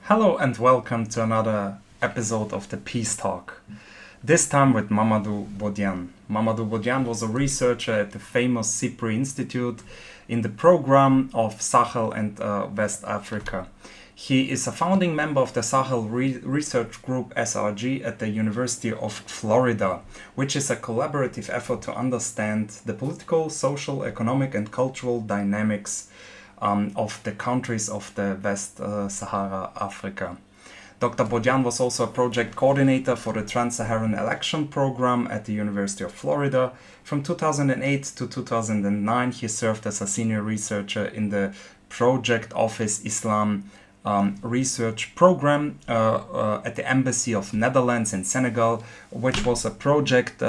Hello and welcome to another episode of the Peace Talk. This time with Mamadou Bodian. Mamadou Bodian was a researcher at the famous CIPRI Institute in the program of Sahel and West Africa. He is a founding member of the Sahel Research Group SRG at the University of Florida, which is a collaborative effort to understand the political, social, economic, and cultural dynamics of the countries of the West Sahara Africa. Dr. Bodian was also a project coordinator for the Trans-Saharan Election Program at the University of Florida. From 2008 to 2009, he served as a senior researcher in the Project Office Islam research program at the Embassy of Netherlands in Senegal, which was a project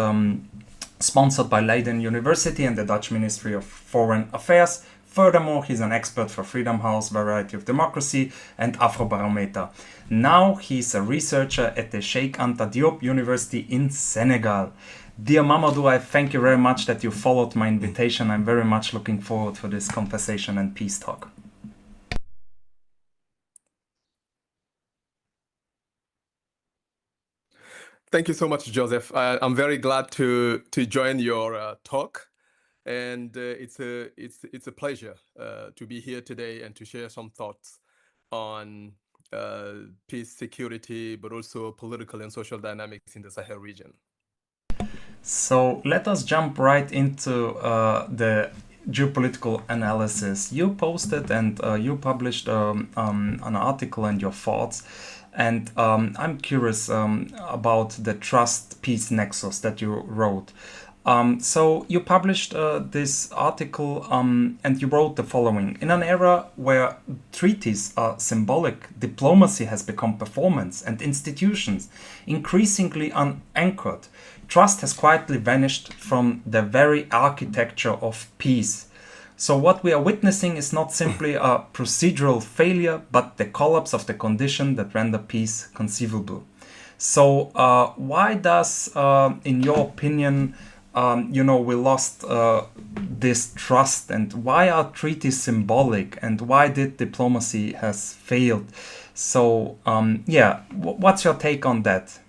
sponsored by Leiden University and the Dutch Ministry of Foreign Affairs. Furthermore, he's an expert for Freedom House, Variety of Democracy, and Afrobarometer. Now he's a researcher at the Sheikh Anta Diop University in Senegal. Dear Mamadou, I thank you very much that you followed my invitation. I'm very much looking forward to this conversation and peace talk. Thank you so much, Joseph. I'm very glad to join your talk, and it's a pleasure to be here today and to share some thoughts on peace, security, but also political and social dynamics in the Sahel region. So let us jump right into the geopolitical analysis. You posted and you published an article and your thoughts. And I'm curious about the trust peace nexus that you wrote. So you published this article and you wrote the following. In an era where treaties are symbolic, diplomacy has become performance and institutions increasingly unanchored. Trust has quietly vanished from the very architecture of peace. So what we are witnessing is not simply a procedural failure, but the collapse of the condition that render peace conceivable. So why does, in your opinion, we lost this trust, and why are treaties symbolic, and why did diplomacy has failed? So what's your take on that?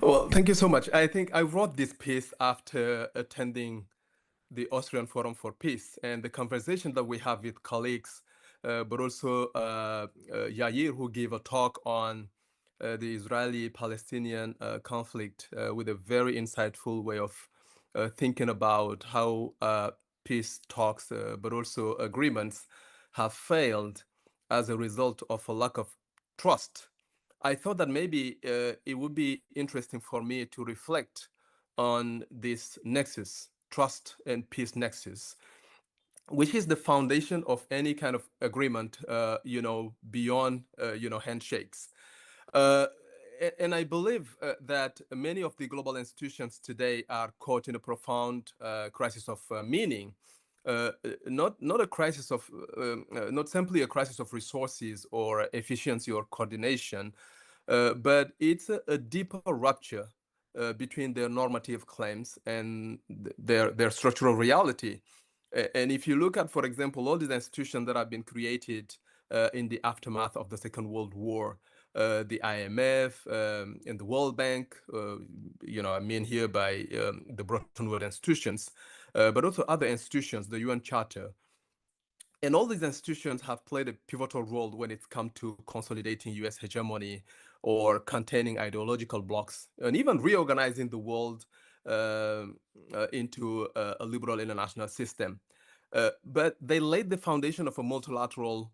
Well, thank you so much. I think I wrote this piece after attending the Austrian Forum for Peace and the conversation that we have with colleagues, but also Yair, who gave a talk on the Israeli-Palestinian conflict with a very insightful way of thinking about how peace talks, but also agreements, have failed as a result of a lack of trust. I thought that maybe it would be interesting for me to reflect on this nexus, trust and peace nexus, which is the foundation of any kind of agreement, beyond, handshakes. And I believe that many of the global institutions today are caught in a profound crisis of meaning. Not a crisis of, not simply a crisis of resources or efficiency or coordination, but it's a deeper rupture between their normative claims and their structural reality. And if you look at, for example, all these institutions that have been created in the aftermath of the Second World War, the IMF and the World Bank, I mean here by the Bretton Woods institutions, but also other institutions, the UN Charter. And all these institutions have played a pivotal role when it's come to consolidating US hegemony or containing ideological blocks, and even reorganizing the world into a liberal international system. But they laid the foundation of a multilateral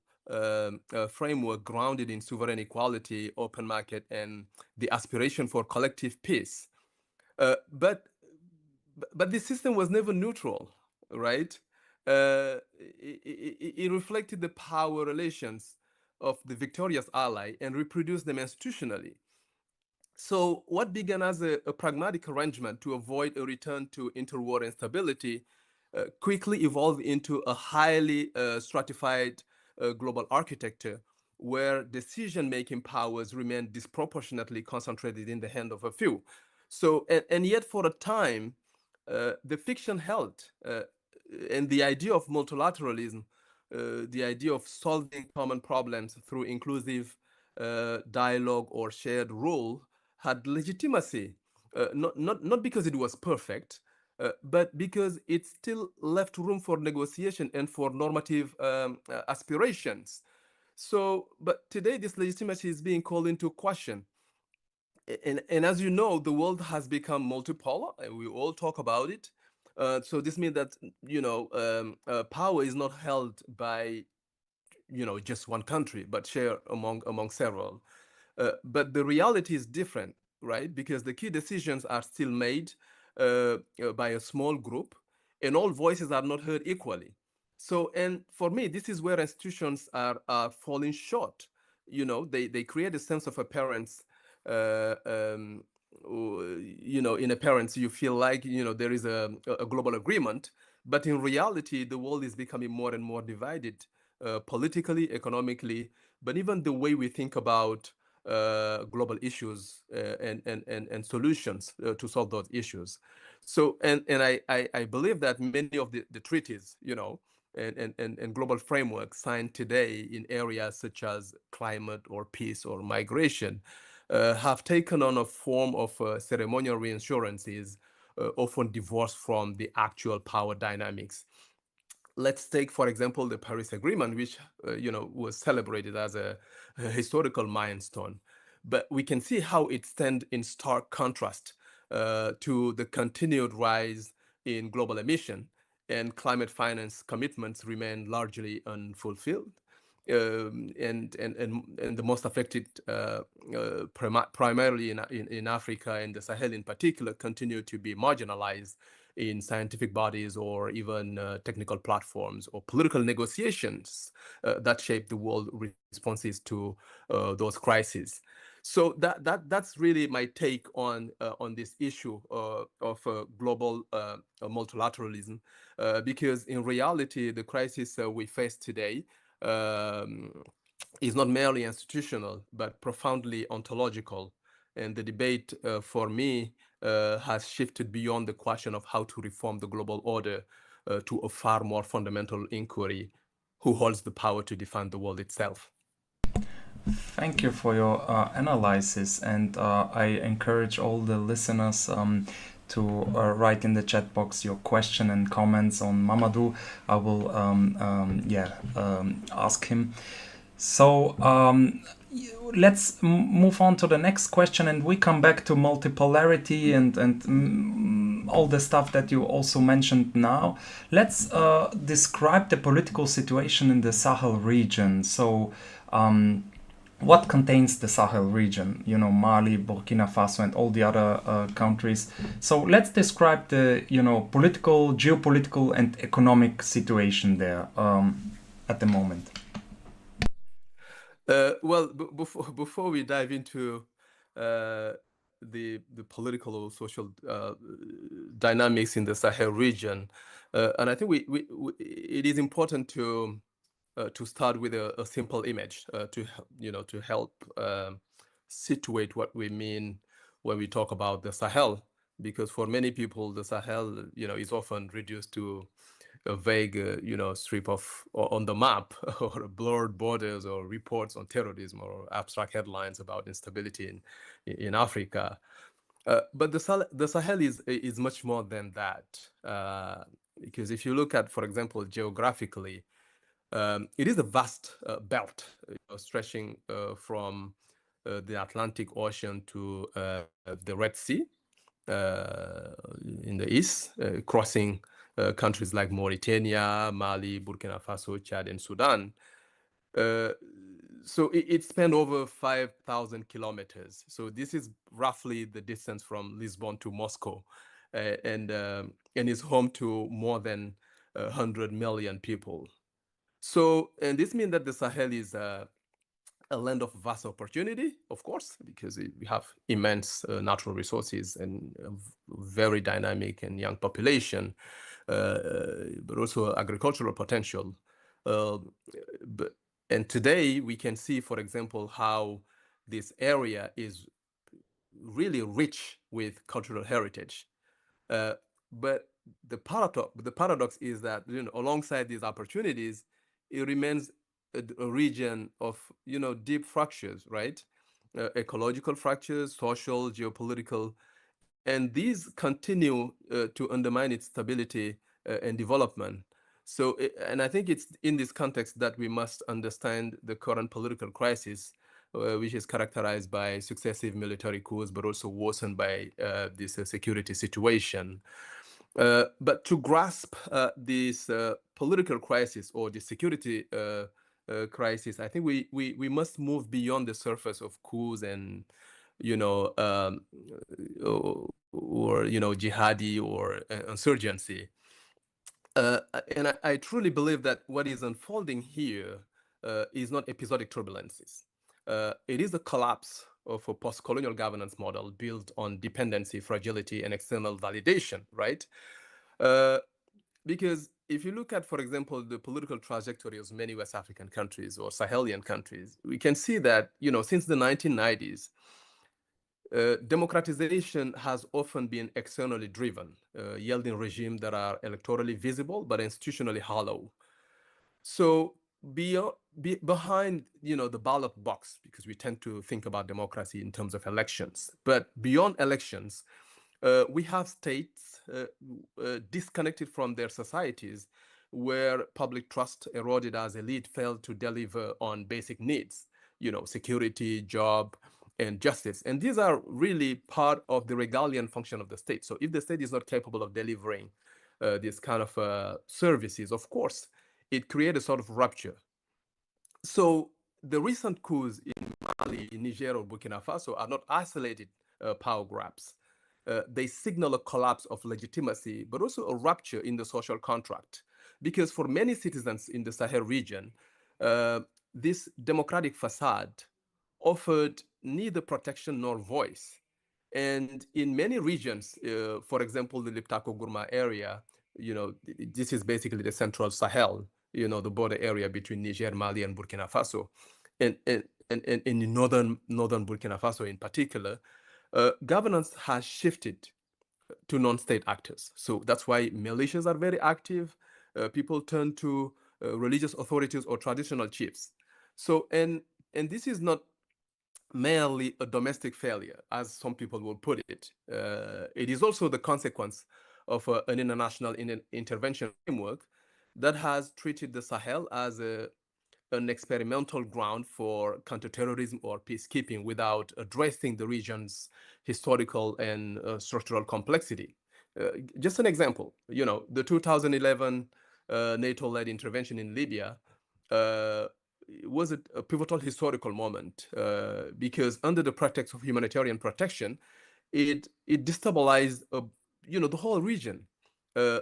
framework grounded in sovereign equality, open market, and the aspiration for collective peace. But the system was never neutral, right? It reflected the power relations of the victorious ally and reproduced them institutionally. So what began as a pragmatic arrangement to avoid a return to interwar instability quickly evolved into a highly stratified global architecture where decision-making powers remain disproportionately concentrated in the hand of a few. So, and yet for a time, the fiction held, and the idea of multilateralism the idea of solving common problems through inclusive dialogue or shared rule had legitimacy, not because it was perfect, but because it still left room for negotiation and for normative aspirations. So, but today this legitimacy is being called into question. And as you know, the world has become multipolar, and we all talk about it. So this means that power is not held by just one country, but shared among several. But the reality is different, right? Because the key decisions are still made by a small group, and all voices are not heard equally. So, and for me, this is where institutions are falling short. They create a sense of appearance. In appearance, you feel like there is a global agreement, but in reality, the world is becoming more and more divided, politically, economically, but even the way we think about global issues and solutions to solve those issues. So, and I believe that many of the treaties, and global frameworks signed today in areas such as climate or peace or migration have taken on a form of ceremonial reassurances, often divorced from the actual power dynamics. Let's take, for example, the Paris Agreement, which was celebrated as a historical milestone. But we can see how it stands in stark contrast to the continued rise in global emission, and climate finance commitments remain largely unfulfilled. And the most affected, primarily in Africa and the Sahel in particular, continue to be marginalized in scientific bodies or even technical platforms or political negotiations that shape the world responses to those crises. So that's really my take on this issue of global multilateralism, because in reality, the crisis we face today is not merely institutional, but profoundly ontological. And the debate for me has shifted beyond the question of how to reform the global order to a far more fundamental inquiry: who holds the power to define the world itself? Thank you for your analysis, and I encourage all the listeners to write in the chat box your question and comments on Mamadou. I will ask him. So let's move on to the next question, and we come back to multipolarity and all the stuff that you also mentioned now. Let's describe the political situation in the Sahel region. So what contains the Sahel region? Mali, Burkina Faso, and all the other countries. So let's describe the political, geopolitical, and economic situation there at the moment. Well, before we dive into the political or social dynamics in the Sahel region, and I think it is important to start with a simple image to help situate what we mean when we talk about the Sahel, because for many people the Sahel is often reduced to a vague strip of on the map or blurred borders or reports on terrorism or abstract headlines about instability in Africa. But the Sahel is much more than that, because if you look at, for example, geographically, it is a vast belt stretching from the Atlantic Ocean to the Red Sea in the east, crossing countries like Mauritania, Mali, Burkina Faso, Chad, and Sudan. So it spanned over 5,000 kilometers. So this is roughly the distance from Lisbon to Moscow, and is home to more than 100 million people. So, and this means that the Sahel is a land of vast opportunity, of course, because we have immense natural resources and a very dynamic and young population, but also agricultural potential. And today we can see, for example, how this area is really rich with cultural heritage. But the paradox is that alongside these opportunities, it remains a region of, deep fractures, right? Ecological fractures, social, geopolitical, and these continue to undermine its stability and development. So, and I think it's in this context that we must understand the current political crisis, which is characterized by successive military coups, but also worsened by this security situation. But to grasp this political crisis or the security crisis, I think we must move beyond the surface of coups and or jihadi or insurgency. And I truly believe that what is unfolding here is not episodic turbulences. It is a collapse of a post-colonial governance model built on dependency, fragility, and external validation, right? Because if you look at, for example, the political trajectory of many West African countries or Sahelian countries, we can see that, since the 1990s, democratization has often been externally driven, yielding regimes that are electorally visible but institutionally hollow. So behind the ballot box, because we tend to think about democracy in terms of elections, but beyond elections, we have states disconnected from their societies, where public trust eroded as elite failed to deliver on basic needs, security, job, and justice. And these are really part of the regalian function of the state. So if the state is not capable of delivering this kind of services, of course, it creates a sort of rupture. So the recent coups in Mali, Niger, or Burkina Faso are not isolated power grabs. They signal a collapse of legitimacy, but also a rupture in the social contract. Because for many citizens in the Sahel region, this democratic facade offered neither protection nor voice. And in many regions, for example, the Liptako-Gourma area, this is basically the central Sahel, the border area between Niger, Mali, and Burkina Faso. And in northern Burkina Faso in particular, governance has shifted to non-state actors. So that's why militias are very active. People turn to religious authorities or traditional chiefs. So, and this is not merely a domestic failure, as some people will put it. It is also the consequence of an international intervention framework that has treated the Sahel as an experimental ground for counterterrorism or peacekeeping without addressing the region's historical and structural complexity. Just an example, the 2011 NATO-led intervention in Libya was a pivotal historical moment because under the pretext of humanitarian protection, it destabilized the whole region,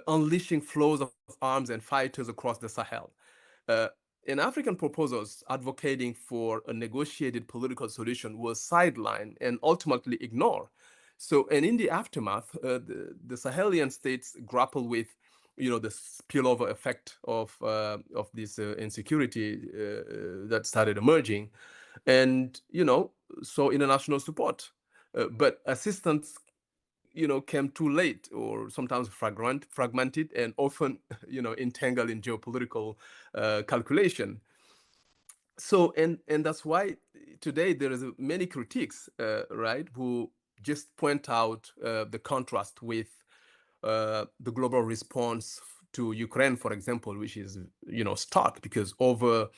unleashing flows of arms and fighters across the Sahel. And African proposals advocating for a negotiated political solution was sidelined and ultimately ignored. So, and in the aftermath, the Sahelian states grapple with the spillover effect of this insecurity that started emerging, and so international support, but assistance came too late, or sometimes fragmented, and often entangled in geopolitical calculation. So and that's why today there is many critiques, right, who just point out the contrast with the global response to Ukraine, for example, which is stark, because over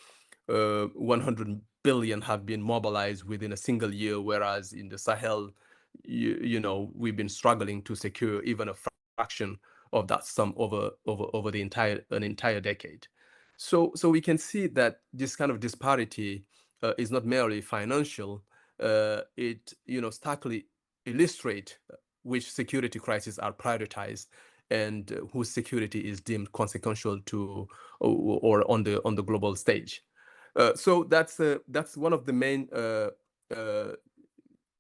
100 billion have been mobilized within a single year, whereas in the Sahel, we've been struggling to secure even a fraction of that sum over an entire decade. So we can see that this kind of disparity is not merely financial. It starkly illustrate which security crises are prioritized and whose security is deemed consequential to or on the global stage. So that's one of the main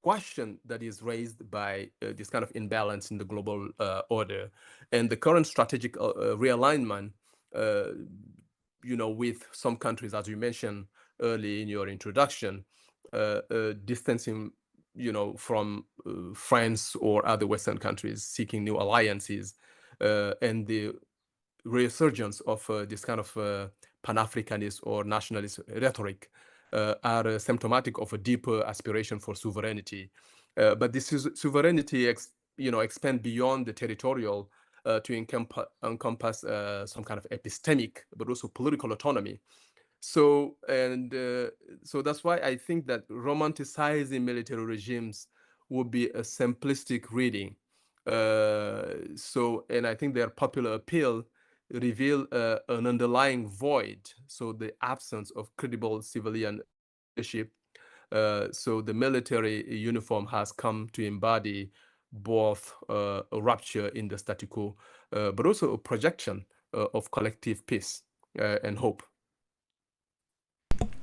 question that is raised by this kind of imbalance in the global order, and the current strategic realignment. With some countries, as you mentioned early in your introduction, distancing from France or other Western countries, seeking new alliances, and the resurgence of this kind of Pan-Africanist or nationalist rhetoric are symptomatic of a deeper aspiration for sovereignty. But this sovereignty expand beyond the territorial to encompass some kind of epistemic, but also political autonomy. So that's why I think that romanticizing military regimes would be a simplistic reading. And I think their popular appeal reveal an underlying void. So the absence of credible civilian leadership. So the military uniform has come to embody both a rupture in the status quo, but also a projection of collective peace and hope.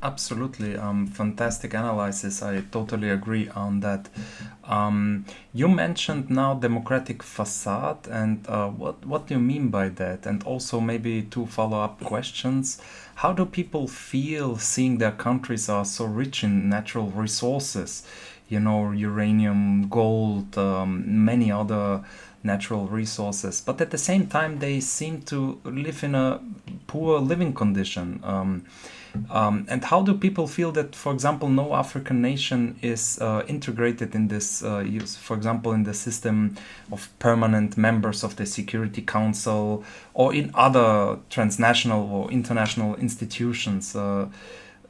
Absolutely, fantastic analysis. I totally agree on that. You mentioned now democratic facade, and what do you mean by that? And also maybe two follow-up questions. How do people feel seeing their countries are so rich in natural resources? You know, uranium, gold, many other natural resources, but at the same time they seem to live in a poor living condition. And how do people feel that, for example, no African nation is integrated in this, for example, in the system of permanent members of the Security Council or in other transnational or international institutions?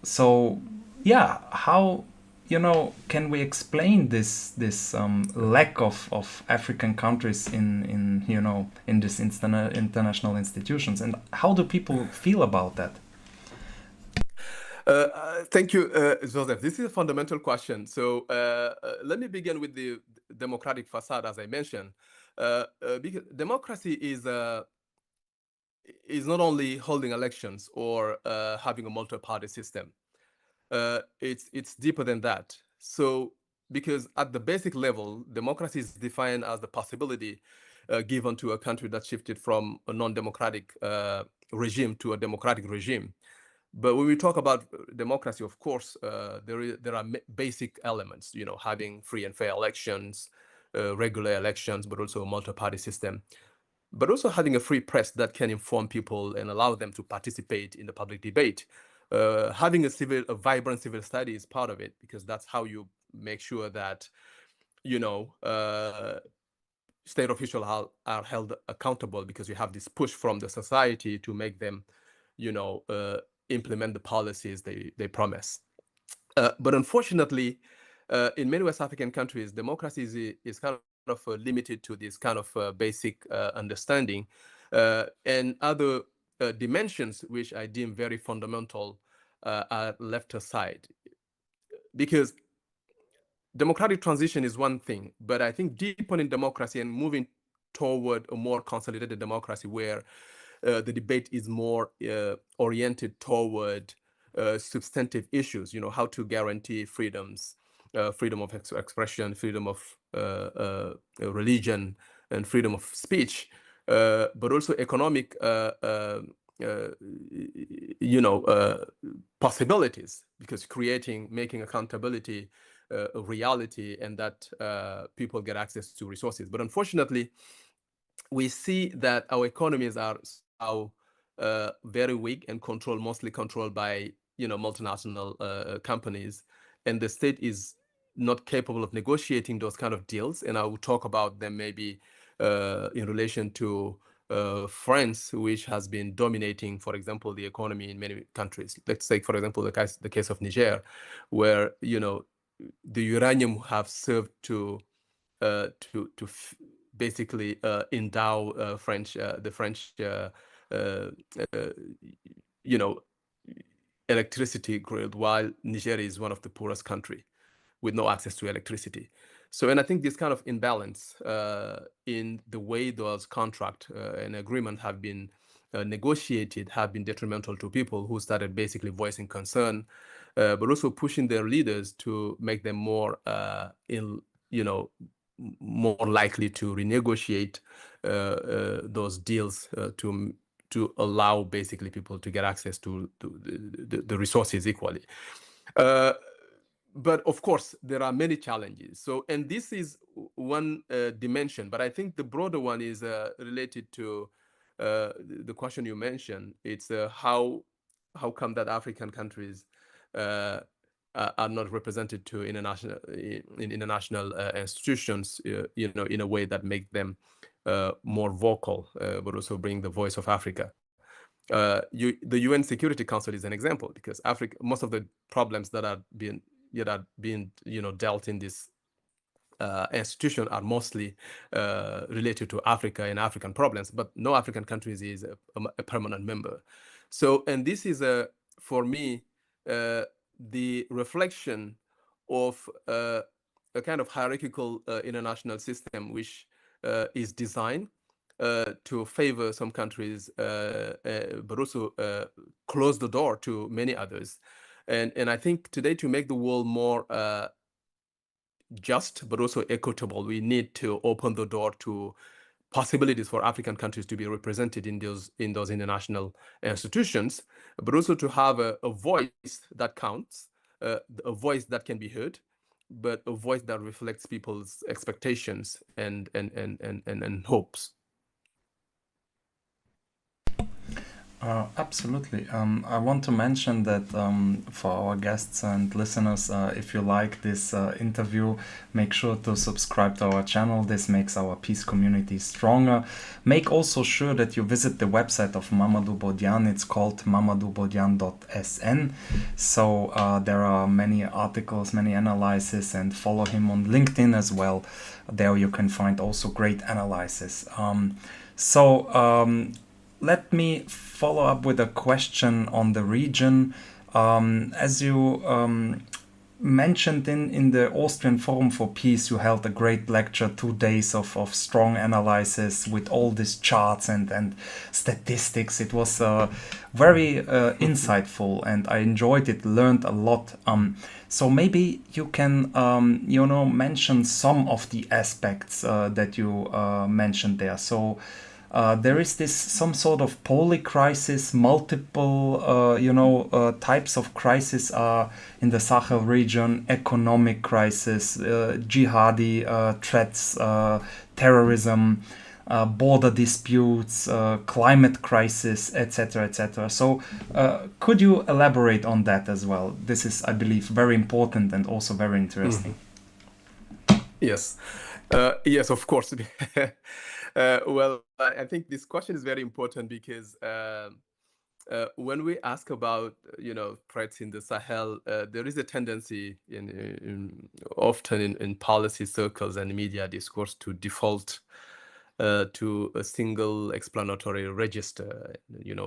So, yeah, how can we explain this lack of African countries in these international institutions, and how do people feel about that? Thank you, Joseph. This is a fundamental question. So let me begin with the democratic facade, as I mentioned, because democracy is not only holding elections or having a multi-party system. It's deeper than that. So because at the basic level, democracy is defined as the possibility given to a country that shifted from a non-democratic regime to a democratic regime. But when we talk about democracy, of course, there are basic elements, having free and fair elections, regular elections, but also a multi-party system, but also having a free press that can inform people and allow them to participate in the public debate. Having a vibrant civil society is part of it, because that's how you make sure that, state officials are held accountable, because you have this push from the society to make them, implement the policies they promise. But unfortunately, in many West African countries, democracy is kind of limited to this kind of basic understanding, and other dimensions which I deem very fundamental are left aside. Because democratic transition is one thing, but I think deepening democracy and moving toward a more consolidated democracy where the debate is more oriented toward substantive issues, how to guarantee freedoms, freedom of expression, freedom of religion, and freedom of speech, but also economic, possibilities, because making accountability a reality, and that people get access to resources. But unfortunately, we see that our economies are very weak and mostly controlled by multinational companies, and the state is not capable of negotiating those kind of deals. And I will talk about them maybe in relation to France, which has been dominating, for example, the economy in many countries. Let's take, for example, the case of Niger, where the uranium have served to basically endow the French electricity grid, while Niger is one of the poorest country with no access to electricity. So, and I think this kind of imbalance in the way those contract and agreement have been negotiated have been detrimental to people who started basically voicing concern, but also pushing their leaders to make them more more likely to renegotiate those deals to allow basically people to get access to the resources equally. But of course, there are many challenges. So, and this is one dimension, but I think the broader one is related to the question you mentioned. It's how how come that African countries are not represented to international institutions, in a way that make them more vocal, but also bring the voice of Africa. The UN Security Council is an example, because most of the problems that are being dealt in this institution are mostly related to Africa and African problems, but no African countries is a permanent member. So, and this is for me the reflection of a kind of hierarchical international system which is designed to favor some countries, but also close the door to many others. And I think today, to make the world more just but also equitable, we need to open the door to possibilities for African countries to be represented in those international institutions, but also to have a voice that counts, a voice that can be heard, but a voice that reflects people's expectations and hopes. Absolutely. I want to mention that for our guests and listeners, if you like this interview, make sure to subscribe to our channel. This makes our peace community stronger. Make also sure that you visit the website of Mamadou Bodian. It's called mamadoubodian.sn. So there are many articles, many analyses, and follow him on LinkedIn as well. There you can find also great analysis. Let me follow up with a question on the region. As you mentioned in the Austrian Forum for Peace, you held a great lecture, 2 days of strong analysis with all these charts and statistics. It was very insightful, and I enjoyed it, learned a lot. So maybe you can, mention some of the aspects that you mentioned there. So there is some sort of polycrisis, multiple types of crisis in the Sahel region: economic crisis, jihadi threats, terrorism, border disputes, climate crisis, etc., etc. So could you elaborate on that as well? This is, I believe, very important and also very interesting. Yes. Yes, of course. Well, I think this question is very important, because when we ask about threats in the Sahel, there is a tendency often in policy circles and media discourse to default to a single explanatory register,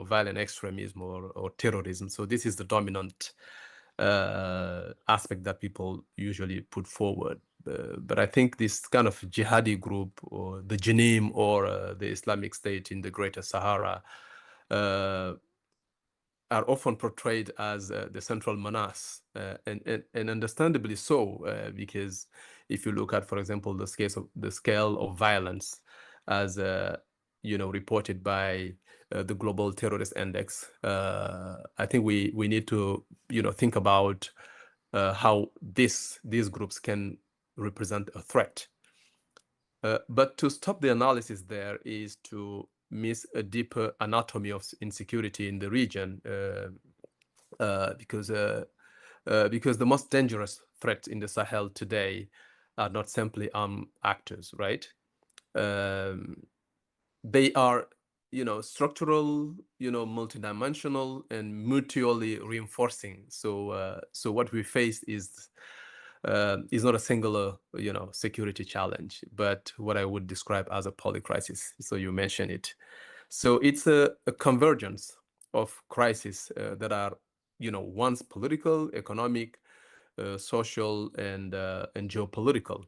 violent extremism or terrorism. So this is the dominant aspect that people usually put forward. But I think this kind of jihadi group, or the Janim, or the Islamic State in the Greater Sahara are often portrayed as the central menace, and understandably so, because if you look at, for example, the scale of violence as reported by the Global Terrorist Index, I think we need to think about how these groups can represent a threat. But to stop the analysis there is to miss a deeper anatomy of insecurity in the region, because the most dangerous threats in the Sahel today are not simply armed actors, right? They are structural, multidimensional, and mutually reinforcing. So what we face is not a singular security challenge, but what I would describe as a polycrisis. So you mentioned it. So it's a convergence of crises that are once political, economic, social, and geopolitical.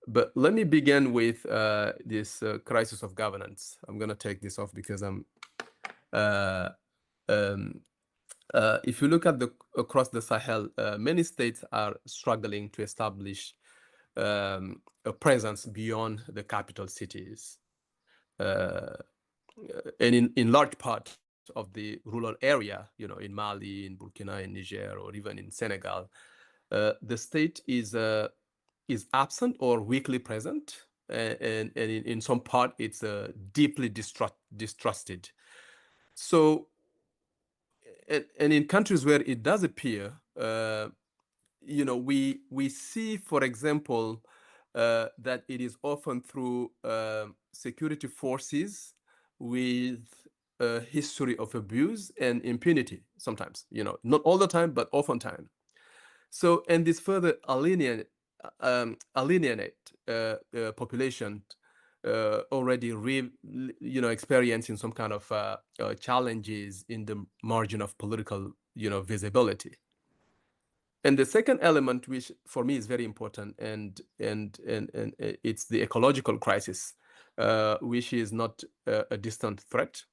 But let me begin with this crisis of governance. I'm going to take this off because if you look at across the Sahel, many states are struggling to establish a presence beyond the capital cities, and in large part of the rural area, in Mali, in Burkina, in Niger, or even in Senegal, the state is absent or weakly present, and in some part it's deeply distrusted. So, and in countries where it does appear, we see, for example, that it is often through security forces with a history of abuse and impunity sometimes, not all the time, but oftentimes. So, and this further alienate population already experiencing some kind of challenges in the margin of political, visibility. And the second element, which for me is very important, and it's the ecological crisis, which is not a distant threat.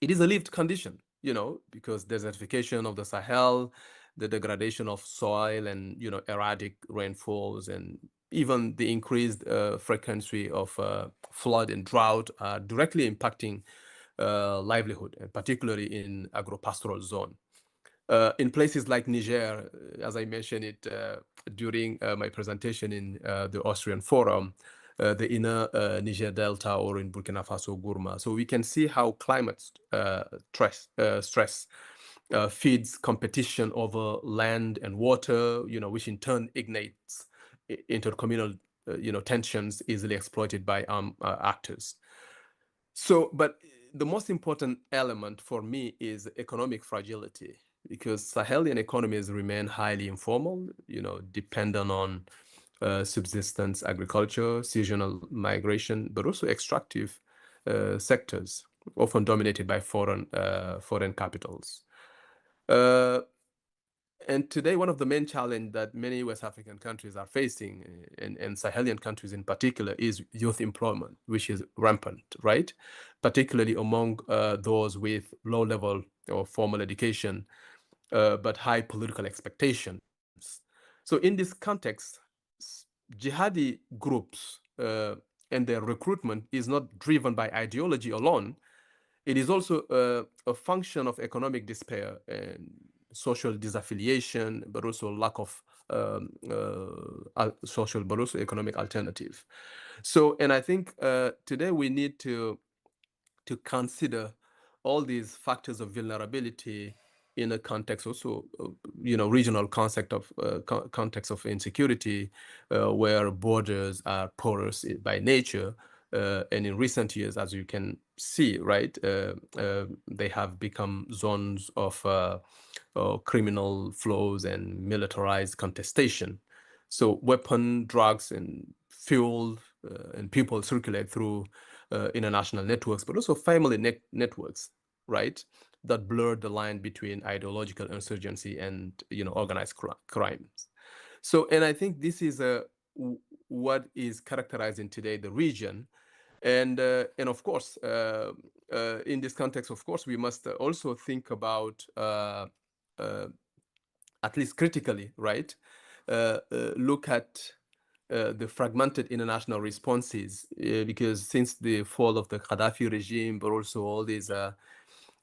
It is a lived condition, because desertification of the Sahel, the degradation of soil, and erratic rainfalls, and even the increased frequency of flood and drought are directly impacting livelihood, and particularly in agropastoral zone. In places like Niger, as I mentioned it during my presentation in the Austrian Forum, the inner Niger Delta, or in Burkina Faso, Gourma. So we can see how climate stress feeds competition over land and water, which in turn ignites intercommunal tensions easily exploited by actors. So, but the most important element for me is economic fragility, because Sahelian economies remain highly informal, dependent on subsistence agriculture, seasonal migration, but also extractive sectors, often dominated by foreign capitals. And today, one of the main challenges that many West African countries are facing, and Sahelian countries in particular, is youth employment, which is rampant, right? Particularly among those with low level or formal education, but high political expectations. So in this context, jihadi groups and their recruitment is not driven by ideology alone. It is also a function of economic despair and social disaffiliation, but also lack of social, but also economic alternative. So, and I think today we need to consider all these factors of vulnerability in a context also, regional context of insecurity, where borders are porous by nature. And in recent years, as you can see, right, they have become zones of criminal flows and militarized contestation. So weapon, drugs, and fuel and people circulate through international networks, but also family networks, right, that blur the line between ideological insurgency and organized crimes. So, and I think this is what is characterizing today the region. And of course, in this context, of course, we must also think about, at least critically, right, look at the fragmented international responses, because since the fall of the Gaddafi regime, but also all these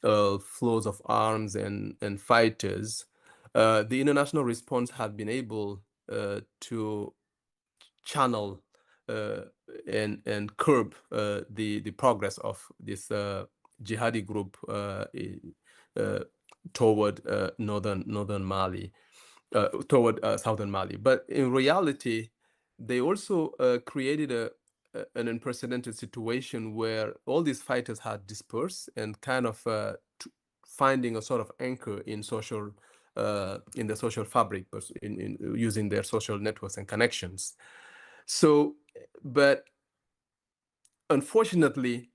flows of arms and fighters, the international response have been able to channel and curb the progress of this jihadi group toward northern Mali, toward southern Mali. But in reality, they also created an unprecedented situation where all these fighters had dispersed and kind of finding a sort of anchor in social, in the social fabric, but in using their social networks and connections. So, but unfortunately,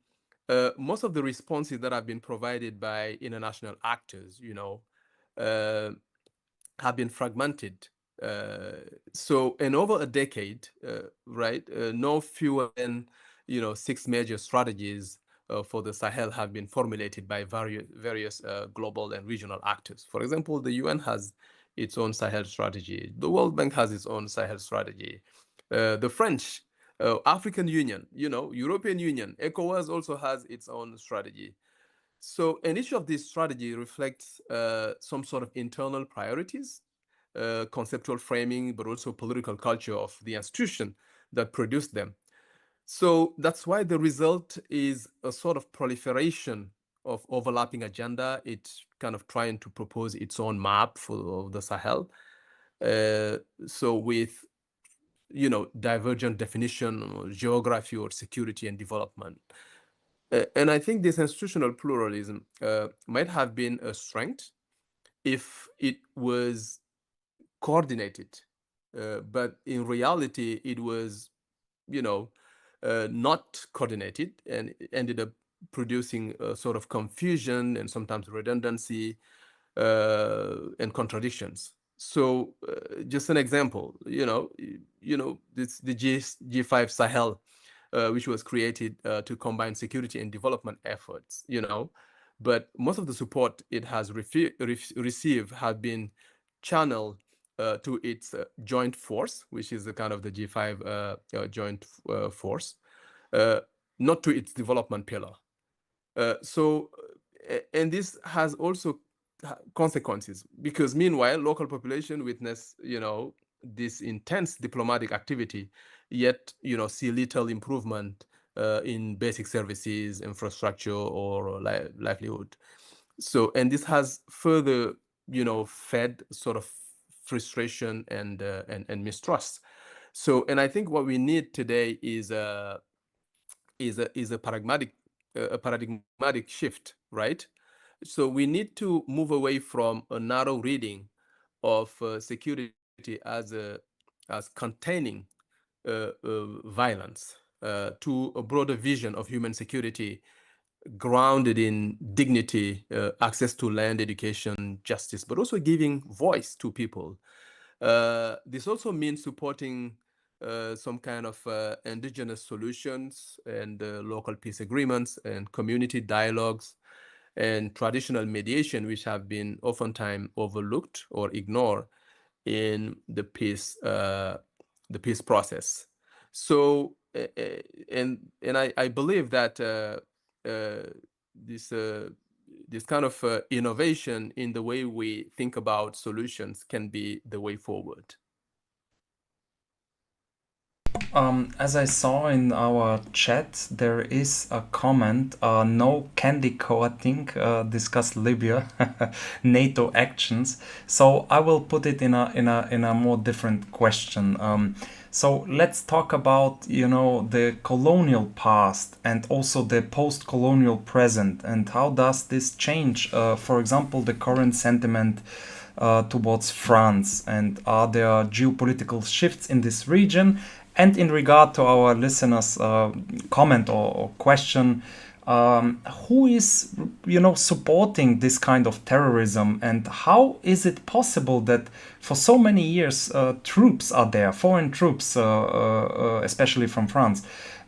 most of the responses that have been provided by international actors, have been fragmented. So, and over a decade, right, no fewer than 6 major strategies for the Sahel have been formulated by various global and regional actors. For example, the UN has its own Sahel strategy. The World Bank has its own Sahel strategy. The French, African Union, European Union, ECOWAS also has its own strategy. So, and each of these strategies reflects some sort of internal priorities, conceptual framing, but also political culture of the institution that produced them. So that's why the result is a sort of proliferation of overlapping agenda. It's kind of trying to propose its own map for the Sahel. So with, divergent definition, or geography, or security and development. And I think this institutional pluralism might have been a strength if it was coordinated. But in reality, it was, not coordinated, and it ended up producing a sort of confusion and sometimes redundancy and contradictions. So, just an example, this the G5 Sahel, which was created to combine security and development efforts, but most of the support it has received have been channeled to its joint force, which is the kind of the G5 joint force, not to its development pillar. And this has also consequences, because meanwhile local population witness this intense diplomatic activity, yet see little improvement in basic services, infrastructure, or livelihood. So, and this has further fed sort of frustration and mistrust. So, and I think what we need today is a paradigmatic shift, right? So we need to move away from a narrow reading of security as containing violence to a broader vision of human security grounded in dignity, access to land, education, justice, but also giving voice to people. This also means supporting some kind of indigenous solutions and local peace agreements and community dialogues and traditional mediation, which have been oftentimes overlooked or ignored in the peace process. So, and I believe that this kind of innovation in the way we think about solutions can be the way forward. As I saw in our chat, there is a comment. No candy coating. Discuss Libya, NATO actions. So I will put it in a more different question. So let's talk about the colonial past and also the post-colonial present, and how does this change, for example, the current sentiment towards France, and are there geopolitical shifts in this region? And in regard to our listeners' comment or question, who is supporting this kind of terrorism, and how is it possible that for so many years troops are there, foreign troops, especially from France,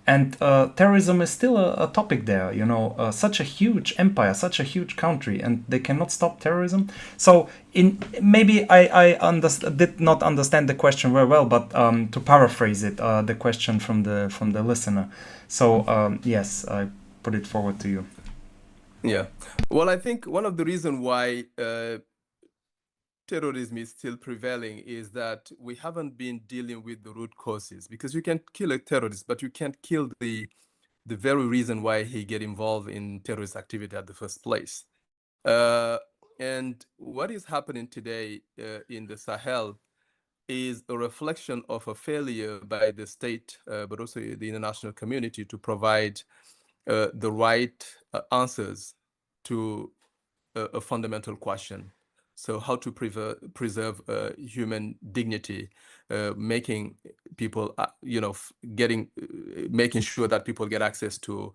and terrorism is still a topic there, such a huge empire, such a huge country, and they cannot stop terrorism. So maybe I did not understand the question very well, but to paraphrase it, the question from the listener. So yes, I put it forward to you. Yeah, well, I think one of the reasons why terrorism is still prevailing is that we haven't been dealing with the root causes, because you can kill a terrorist, but you can't kill the very reason why he get involved in terrorist activity at the first place. And what is happening today in the Sahel is a reflection of a failure by the state, but also the international community, to provide the right answers to a fundamental question. So how to preserve human dignity, making people, making sure that people get access to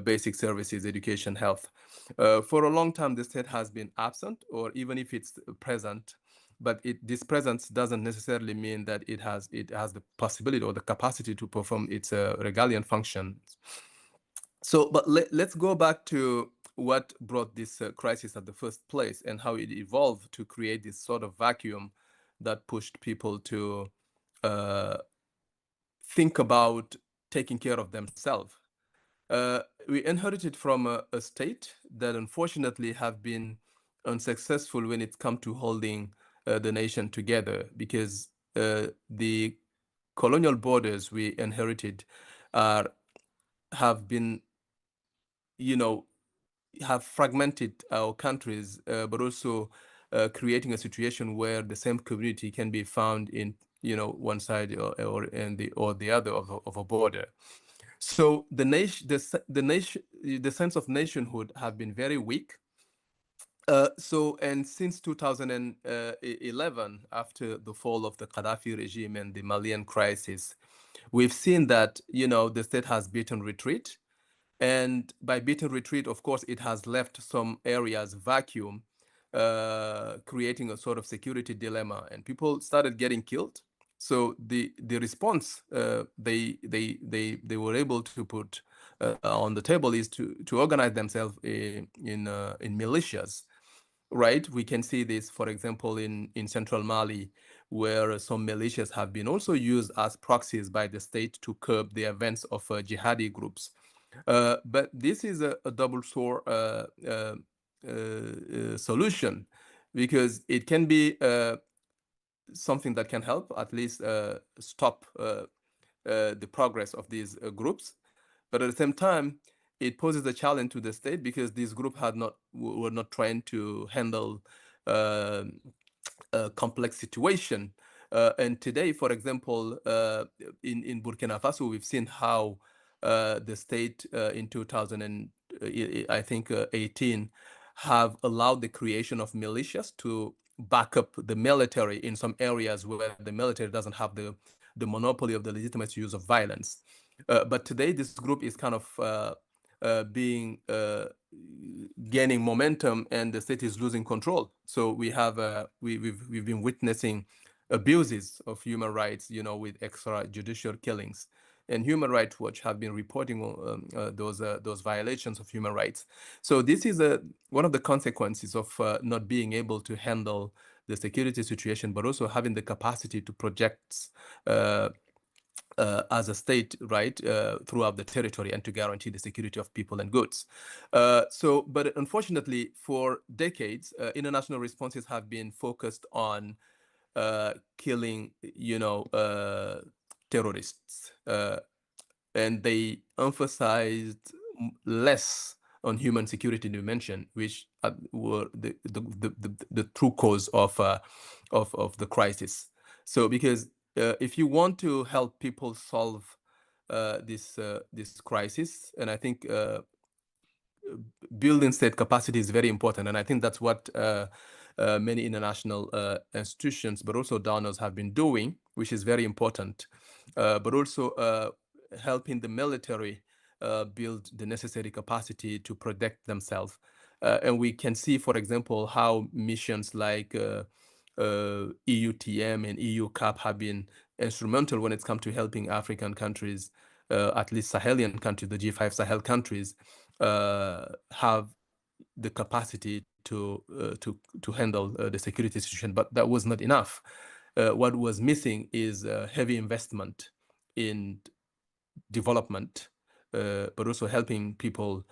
basic services, education, health. For a long time, the state has been absent, or even if it's present, but this presence doesn't necessarily mean that it has the possibility or the capacity to perform its regalian functions. So, but let's go back to what brought this crisis at the first place, and how it evolved to create this sort of vacuum that pushed people to think about taking care of themselves. We inherited from a state that unfortunately have been unsuccessful when it comes to holding the nation together, because the colonial borders we inherited have been, have fragmented our countries, but also creating a situation where the same community can be found in one side or the other of a border. So the sense of nationhood have been very weak. And since 2011, after the fall of the Gaddafi regime and the Malian crisis, we've seen that the state has beaten retreat. And by beaten retreat, of course, it has left some areas vacuum, creating a sort of security dilemma, and people started getting killed. So the response they were able to put on the table is to organize themselves in militias. Right, we can see this, for example, in central Mali, where some militias have been also used as proxies by the state to curb the events of jihadi groups. But this is a double sword solution, because it can be something that can help at least stop the progress of these groups. But at the same time, it poses a challenge to the state, because these groups were not trained to handle a complex situation. And today, for example, in Burkina Faso, we've seen how the state in 2018 have allowed the creation of militias to back up the military in some areas where the military doesn't have the monopoly of the legitimate use of violence. But today, this group is kind of gaining momentum, and the state is losing control. So we have we've been witnessing abuses of human rights, with extrajudicial killings. And Human Rights Watch have been reporting those violations of human rights. So this is one of the consequences of not being able to handle the security situation, but also having the capacity to project as a state, right, throughout the territory, and to guarantee the security of people and goods. But unfortunately, for decades, international responses have been focused on killing, terrorists, and they emphasized less on human security dimension, which were the true cause of the crisis. So, because if you want to help people solve this crisis, and I think building state capacity is very important, and I think that's what many international institutions, but also donors, have been doing, which is very important. But also helping the military build the necessary capacity to protect themselves. And we can see, for example, how missions like EUTM and EUCAP have been instrumental when it's come to helping African countries, at least Sahelian countries, the G5 Sahel countries, have the capacity to handle the security situation. But that was not enough. What was missing is heavy investment in development, but also helping people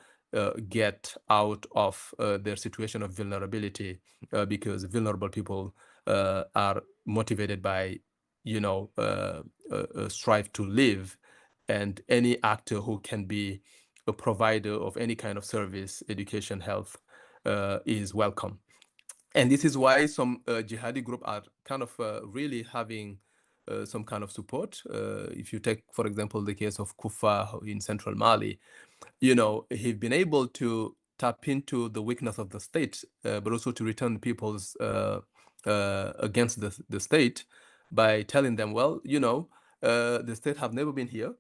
get out of their situation of vulnerability, because vulnerable people are motivated by, strive to live, and any actor who can be a provider of any kind of service, education, health, is welcome. And this is why some jihadi group are kind of really having some kind of support. If you take, for example, the case of Kufa in central Mali, he's been able to tap into the weakness of the state, but also to return people's against the state by telling them, well, the state have never been here,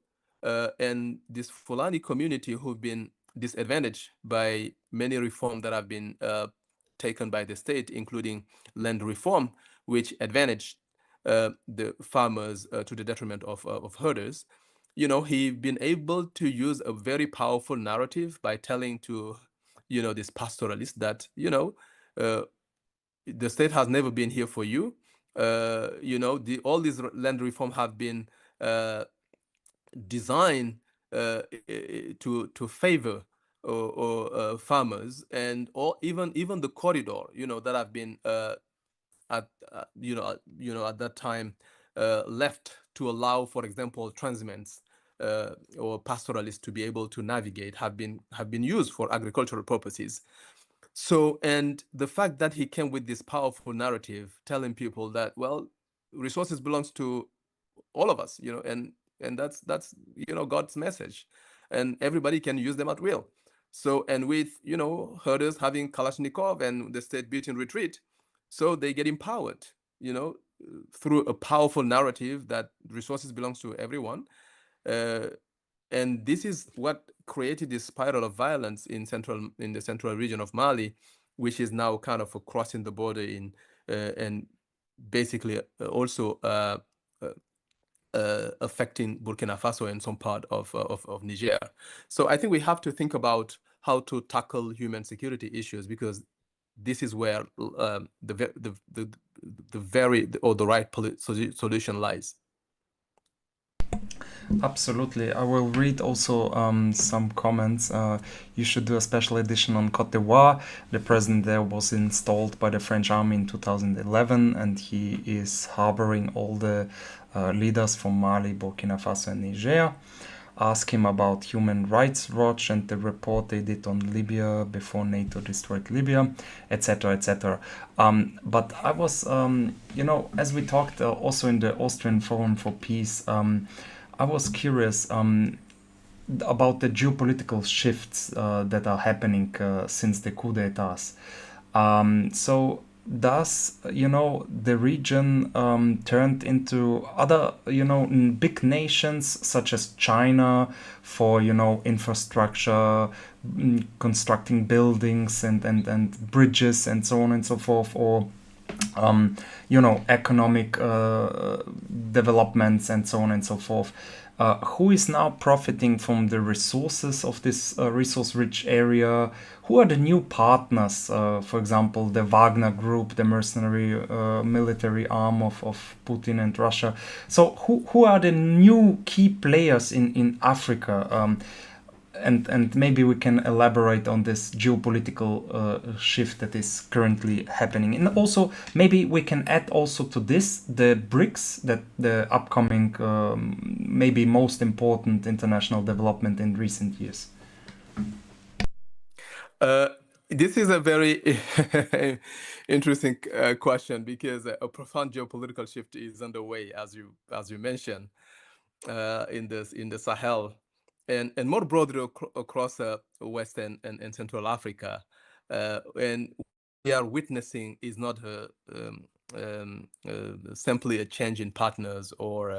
and this Fulani community who've been disadvantaged by many reforms that have been taken by the state, including land reform, which advantaged the farmers to the detriment of herders. He's been able to use a very powerful narrative by telling to, this pastoralist that, the state has never been here for you. All these land reform have been designed to favor farmers, and even the corridor, that have been at at that time left to allow, for example, transhumance or pastoralists to be able to navigate have been used for agricultural purposes. So, and the fact that he came with this powerful narrative telling people that, well, resources belongs to all of us, and that's God's message, and everybody can use them at will. So, and with herders having Kalashnikov and the state beat in retreat, so they get empowered, through a powerful narrative that resources belongs to everyone. And this is what created this spiral of violence in the central region of Mali, which is now kind of crossing the border in and basically also affecting Burkina Faso and some part of Niger. So I think we have to think about how to tackle human security issues, because this is where the right solution lies. Absolutely. I will read also some comments. You should do a special edition on Côte d'Ivoire. The president there was installed by the French army in 2011, and he is harboring all the leaders from Mali, Burkina Faso, and Niger. Ask him about Human Rights Watch and the report they did on Libya before NATO destroyed Libya, etc., etc. But I was, as we talked also in the Austrian Forum for Peace, I was curious about the geopolitical shifts that are happening since the coup d'etats. So does the region turned into other big nations such as China for infrastructure, constructing buildings and bridges and so on and so forth, or economic developments and so on and so forth. Who is now profiting from the resources of this resource-rich area? Who are the new partners? For example, the Wagner group, the mercenary military arm of Putin and Russia. So who are the new key players in Africa? And maybe we can elaborate on this geopolitical shift that is currently happening. And also, maybe we can add also to this the BRICS, that the upcoming, maybe most important international development in recent years. This is a very interesting question, because a profound geopolitical shift is underway, as you mentioned, in the Sahel. And more broadly across West and Central Africa. And we are witnessing is not simply a change in partners or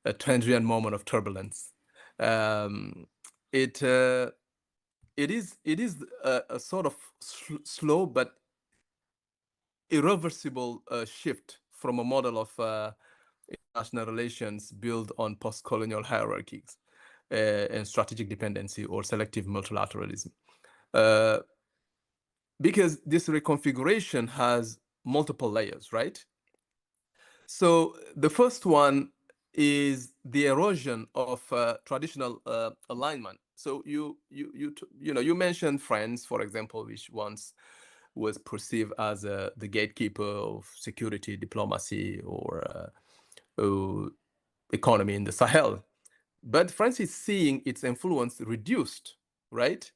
a transient moment of turbulence. It is a sort of slow but irreversible shift from a model of international relations built on post-colonial hierarchies and strategic dependency or selective multilateralism. Because this reconfiguration has multiple layers, right? So the first one is the erosion of traditional alignment. So you mentioned France, for example, which once was perceived as the gatekeeper of security, diplomacy, or economy in the Sahel. But France is seeing its influence reduced, right?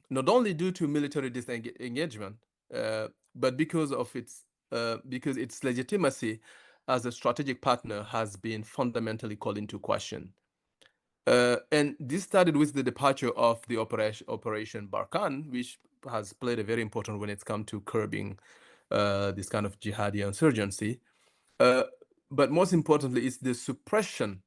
Not only due to military disengagement, but because its legitimacy as a strategic partner has been fundamentally called into question. And this started with the departure of the Operation Barkhane, which has played a very important role when it's come to curbing this kind of jihadi insurgency. But most importantly, it's the suppression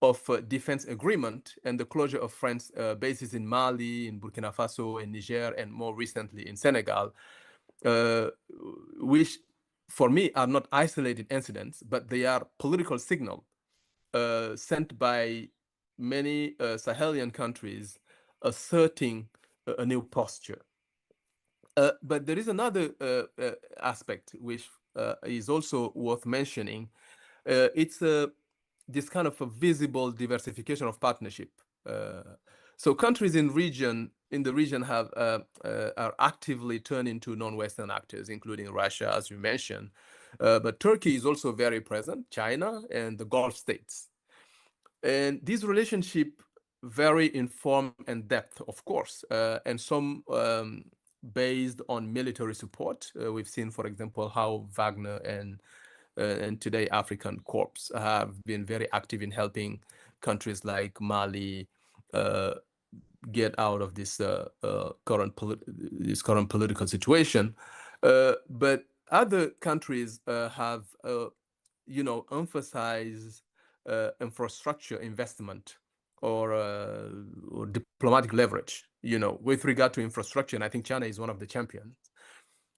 of defense agreement and the closure of France bases in Mali, in Burkina Faso, in Niger, and more recently in Senegal, which for me are not isolated incidents, but they are political signal sent by many Sahelian countries asserting a new posture. But there is another aspect which is also worth mentioning. It's this kind of a visible diversification of partnership. So countries in the region are actively turning to non-Western actors, including Russia, as you mentioned. But Turkey is also very present, China, and the Gulf states. And this relationship very informed and depth, of course, and some based on military support. We've seen, for example, how Wagner and today African Corps have been very active in helping countries like Mali get out of this current political situation. But other countries have, emphasized infrastructure investment or diplomatic leverage, with regard to infrastructure. And I think China is one of the champions.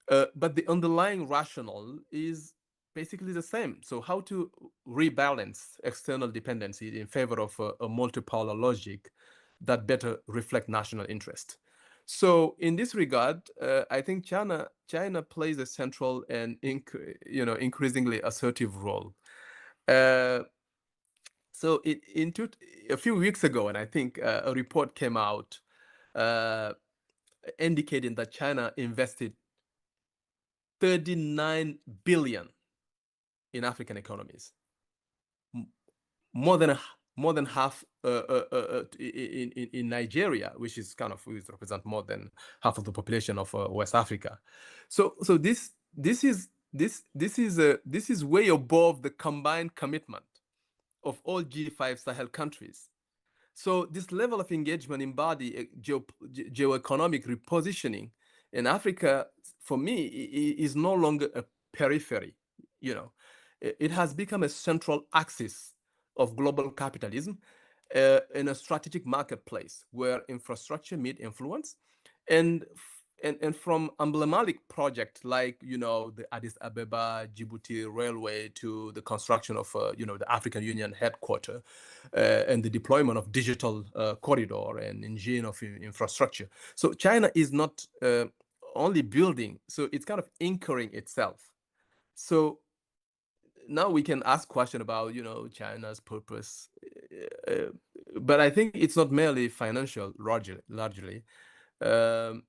But the underlying rationale is basically the same. So how to rebalance external dependency in favor of a multipolar logic that better reflect national interest. So in this regard, I think China plays a central and increasingly assertive role. So a few weeks ago, and I think a report came out indicating that China invested 39 billion in African economies, more than half in Nigeria, which represent more than half of the population of West Africa. So this is way above the combined commitment of all G5 Sahel countries. So this level of engagement embody geoeconomic repositioning in Africa, for me, is no longer a periphery. It has become a central axis of global capitalism in a strategic marketplace where infrastructure meet influence, and from emblematic projects like the Addis Ababa Djibouti railway to the construction of the African Union headquarters and the deployment of digital corridor and engine of infrastructure. So China is not only building, so it's kind of anchoring itself. So now we can ask question about China's purpose, but I think it's not merely financial largely. I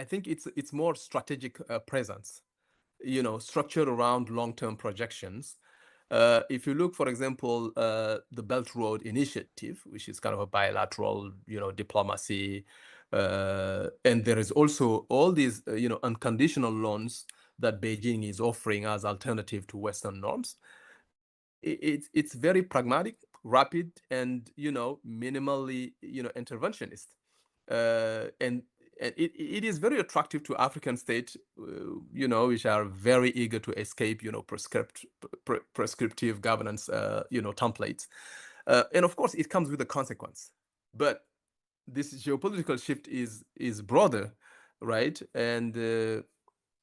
think it's more strategic presence, structured around long-term projections. If you look, for example, the Belt Road Initiative, which is kind of a bilateral, diplomacy, and there is also all these, unconditional loans that Beijing is offering as alternative to Western norms. It's very pragmatic, rapid, and minimally interventionist, and it is very attractive to African states, which are very eager to escape, prescriptive governance, templates. And of course, it comes with a consequence. But this geopolitical shift is broader, right? And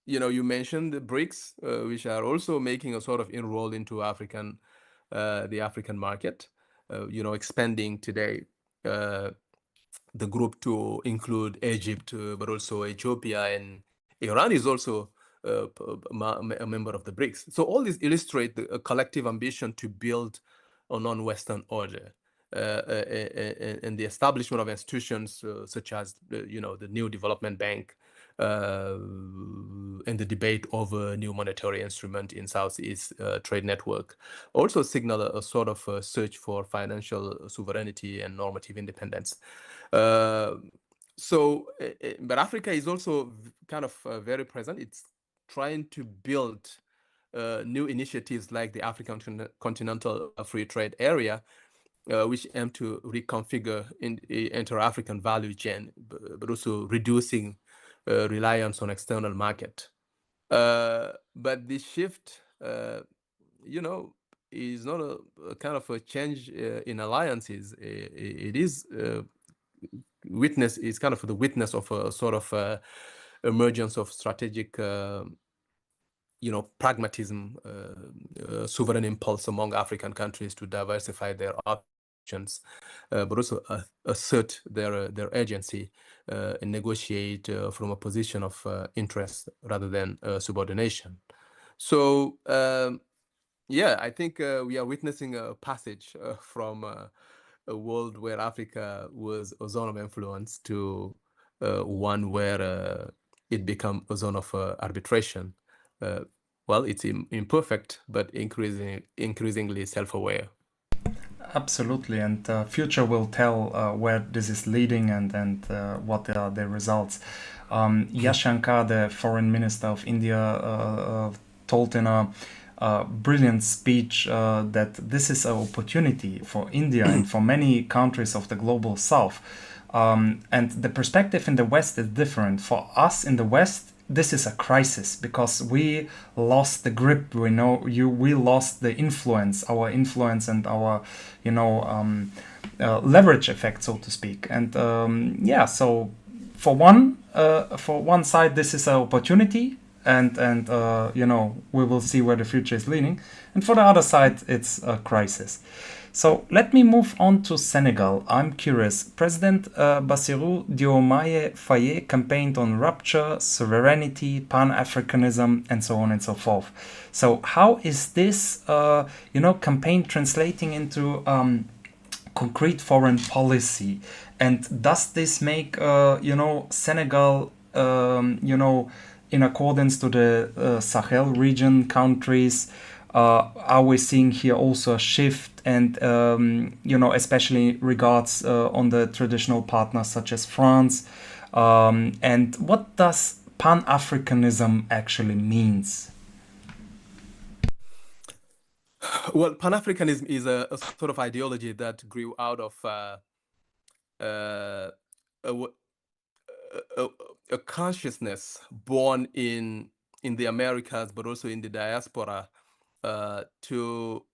you mentioned the BRICS, which are also making a sort of inroad into the African market, expanding today. The group to include Egypt, but also Ethiopia, and Iran is also a member of the BRICS. So all this illustrate a collective ambition to build a non-Western order and the establishment of institutions such as the new development bank and the debate over new monetary instrument in Southeast trade network also signal a sort of a search for financial sovereignty and normative independence. But Africa is also kind of very present. It's trying to build new initiatives like the African Continental Free Trade Area, which aim to reconfigure inter-African value chain, but also reducing reliance on external market. But this shift, is not a kind of a change in alliances. It is is kind of the witness of a sort of emergence of strategic pragmatism, sovereign impulse among African countries to diversify their options, but also assert their agency and negotiate from a position of interest rather than subordination. So I think we are witnessing a passage from a world where Africa was a zone of influence to one where it became a zone of arbitration. Well, it's imperfect, but increasingly self-aware. Absolutely, and future will tell where this is leading and what are the results. Yashankar, the foreign minister of India, told in a brilliant speech that this is an opportunity for India and for many countries of the global south. And the perspective in the West is different. For us in the West, this is a crisis because we lost the grip. We lost the influence, our influence and our, leverage effect, so to speak. And so for one side, this is an opportunity, and we will see where the future is leading. And for the other side, it's a crisis. So let me move on to Senegal. I'm curious. President Bassirou Diomaye Faye campaigned on rupture, sovereignty, Pan-Africanism, and so on and so forth. So how is this, campaign translating into concrete foreign policy? And does this make, Senegal, in accordance to the Sahel region countries? Are we seeing here also a shift and, especially regards on the traditional partners such as France? And what does Pan-Africanism actually means? Well, Pan-Africanism is a sort of ideology that grew out of a consciousness born in the Americas, but also in the diaspora, to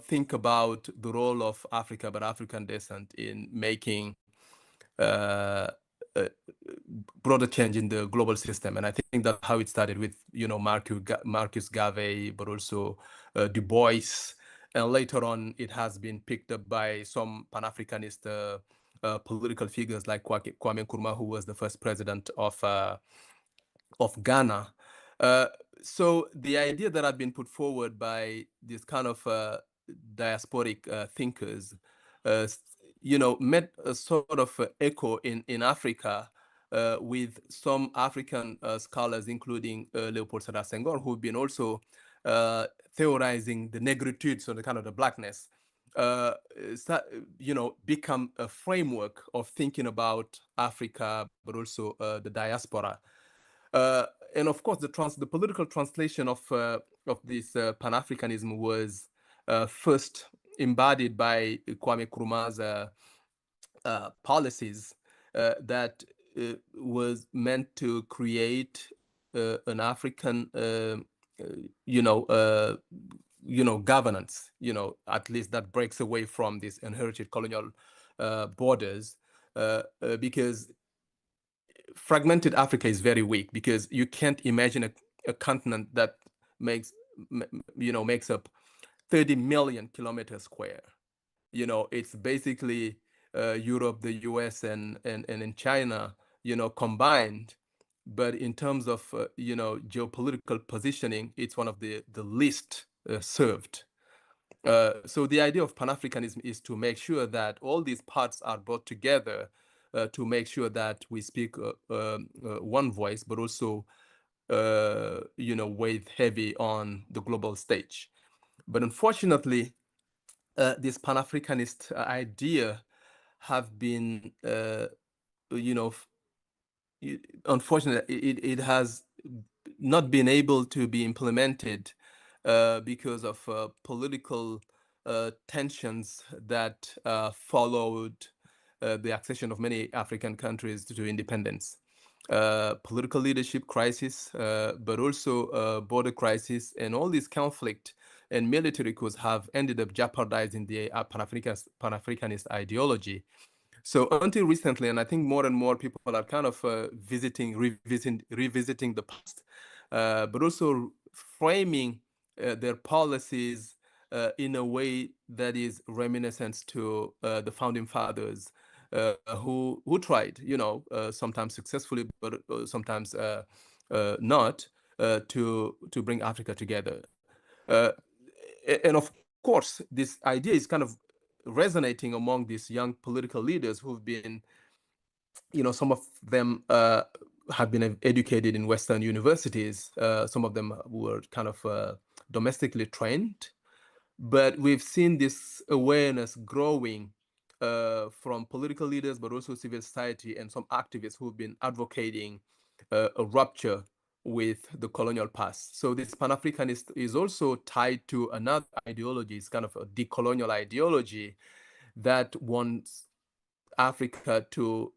think about the role of Africa, but African descent in making broader change in the global system. And I think that's how it started with Marcus Garvey, but also Du Bois. And later on, it has been picked up by some Pan-Africanist political figures like Kwame Nkrumah, who was the first president of Ghana. So the idea that had been put forward by this kind of diasporic thinkers, met a sort of echo in Africa with some African scholars, including Leopold Sédar Senghor, who've been also theorizing the negritude, so the kind of the blackness, become a framework of thinking about Africa, but also the diaspora. And of course, the political translation of this Pan-Africanism was first embodied by Kwame Nkrumah's policies that was meant to create an African, governance, at least that breaks away from these inherited colonial borders, because fragmented Africa is very weak, because you can't imagine a continent that makes up 30 million kilometers square. It's basically Europe, the US, and in China, combined. But in terms of geopolitical positioning, it's one of the least served. So the idea of Pan-Africanism is to make sure that all these parts are brought together to make sure that we speak one voice, but also weigh heavy on the global stage. But unfortunately, this Pan-Africanist idea have been, unfortunately, it has not been able to be implemented because of political tensions that followed the accession of many African countries to independence. Political leadership crisis, but also border crisis, and all this conflict and military coups have ended up jeopardizing the Pan-Africanist ideology. So until recently, and I think more and more people are kind of revisiting the past, but also framing their policies in a way that is reminiscent to the founding fathers, who tried, sometimes successfully, but sometimes not, to bring Africa together. And of course, this idea is kind of resonating among these young political leaders who've been, some of them have been educated in Western universities. Some of them were kind of domestically trained. But we've seen this awareness growing from political leaders, but also civil society and some activists who've been advocating a rupture with the colonial past. So this Pan-Africanist is also tied to another ideology. It's kind of a decolonial ideology that wants Africa to,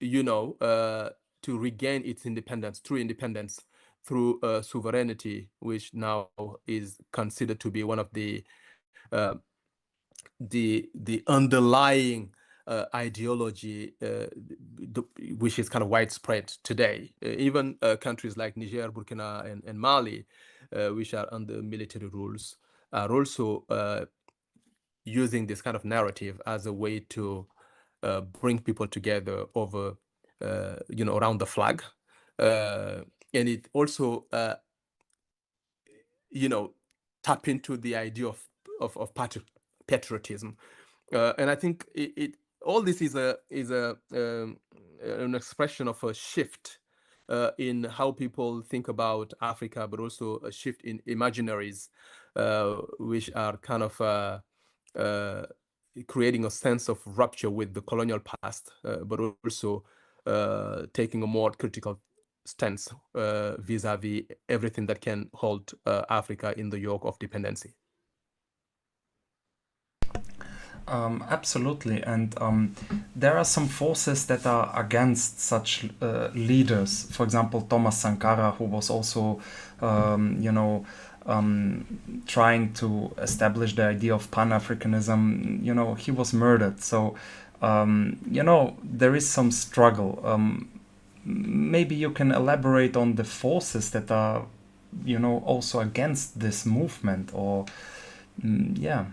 to regain its independence, true independence, through sovereignty, which now is considered to be one of the underlying ideology, which is kind of widespread today. Even countries like Niger, Burkina, and Mali, which are under military rules, are also using this kind of narrative as a way to bring people together over, around the flag. And it also, tap into the idea of patriotism. And I think all this is an expression of a shift in how people think about Africa, but also a shift in imaginaries, which are kind of creating a sense of rupture with the colonial past, but also taking a more critical stance vis-a-vis everything that can hold Africa in the yoke of dependency. Absolutely, and there are some forces that are against such leaders. For example, Thomas Sankara, who was also, trying to establish the idea of Pan-Africanism. He was murdered. So, there is some struggle. Maybe you can elaborate on the forces that are, also against this movement, or yeah.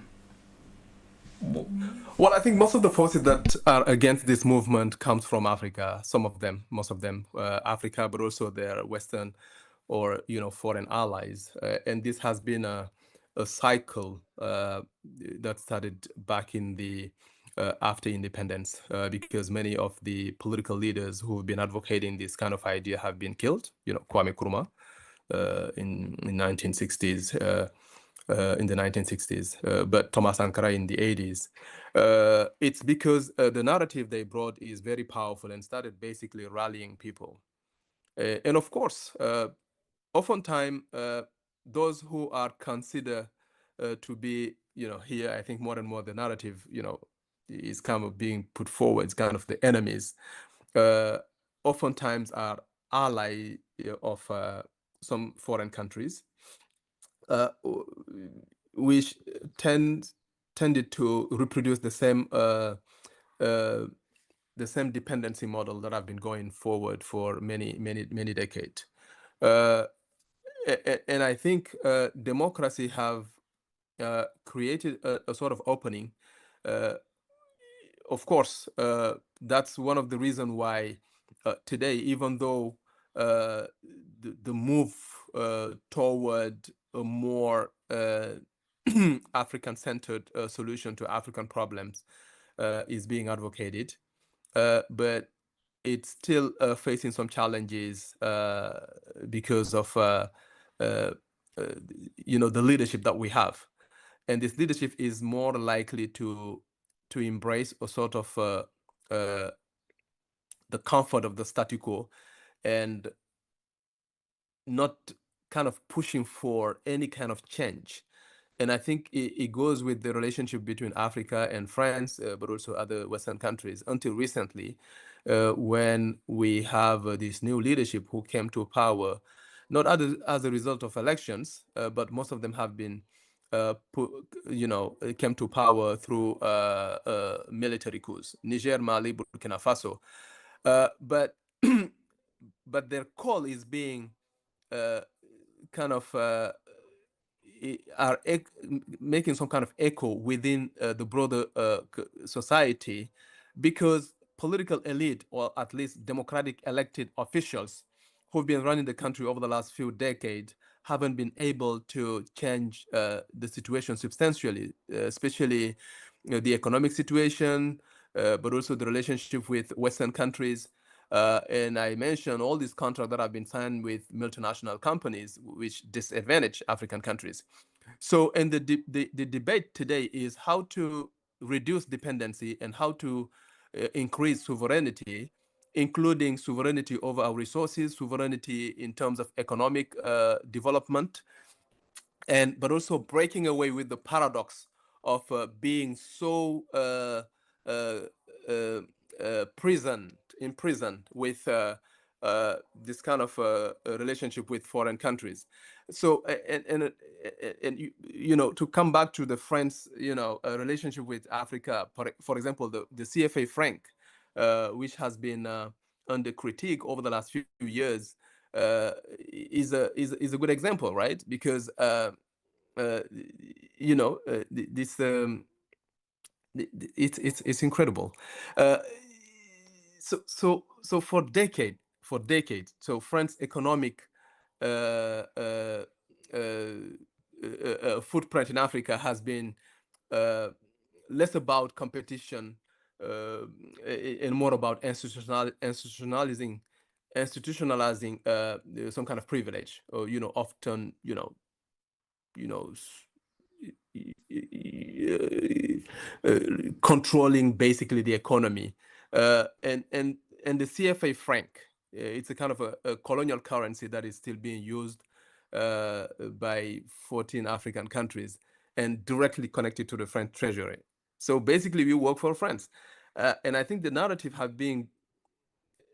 Well, I think most of the forces that are against this movement comes from Africa. Some of them, most of them, Africa, but also their Western or foreign allies. And this has been a cycle that started back in the after independence, because many of the political leaders who've been advocating this kind of idea have been killed. Kwame Nkrumah in 1960s. In the 1960s, but Thomas Sankara in the 80s. It's because the narrative they brought is very powerful and started basically rallying people. And of course, oftentimes, those who are considered to be, here, I think more and more the narrative, is kind of being put forward, it's kind of the enemies, oftentimes are allies of some foreign countries, which tended to reproduce the same dependency model that have been going forward for many decades. And I think democracy have created a sort of opening. Of course, that's one of the reasons why today, even though the move toward a more African-centered solution to African problems is being advocated, but it's still facing some challenges because of the leadership that we have, and this leadership is more likely to embrace a sort of the comfort of the statu quo and not kind of pushing for any kind of change. And I think it goes with the relationship between Africa and France, but also other Western countries until recently, when we have this new leadership who came to power, not as a result of elections, but most of them have been, came to power through military coups, Niger, Mali, Burkina Faso. But but their call is being kind of are making some kind of echo within the broader society, because political elite, or at least democratic elected officials who've been running the country over the last few decades, haven't been able to change the situation substantially, especially the economic situation, but also the relationship with Western countries. And I mentioned all these contracts that have been signed with multinational companies, which disadvantage African countries. So, and the debate today is how to reduce dependency and how to increase sovereignty, including sovereignty over our resources, sovereignty in terms of economic development, but also breaking away with the paradox of being so imprisoned with this kind of relationship with foreign countries. So and you know, to come back to the French, you know, relationship with Africa, for example, the CFA franc, which has been under critique over the last few years, is a good example, right? Because you know, this it's incredible. So for decades, so France's economic uh, uh, footprint in Africa has been less about competition and more about institutionalizing some kind of privilege, or you know, often you know, controlling basically the economy, and the CFA franc. It's a kind of a colonial currency that is still being used by 14 African countries and directly connected to the French treasury. So basically, we work for France, and I think the narrative have been,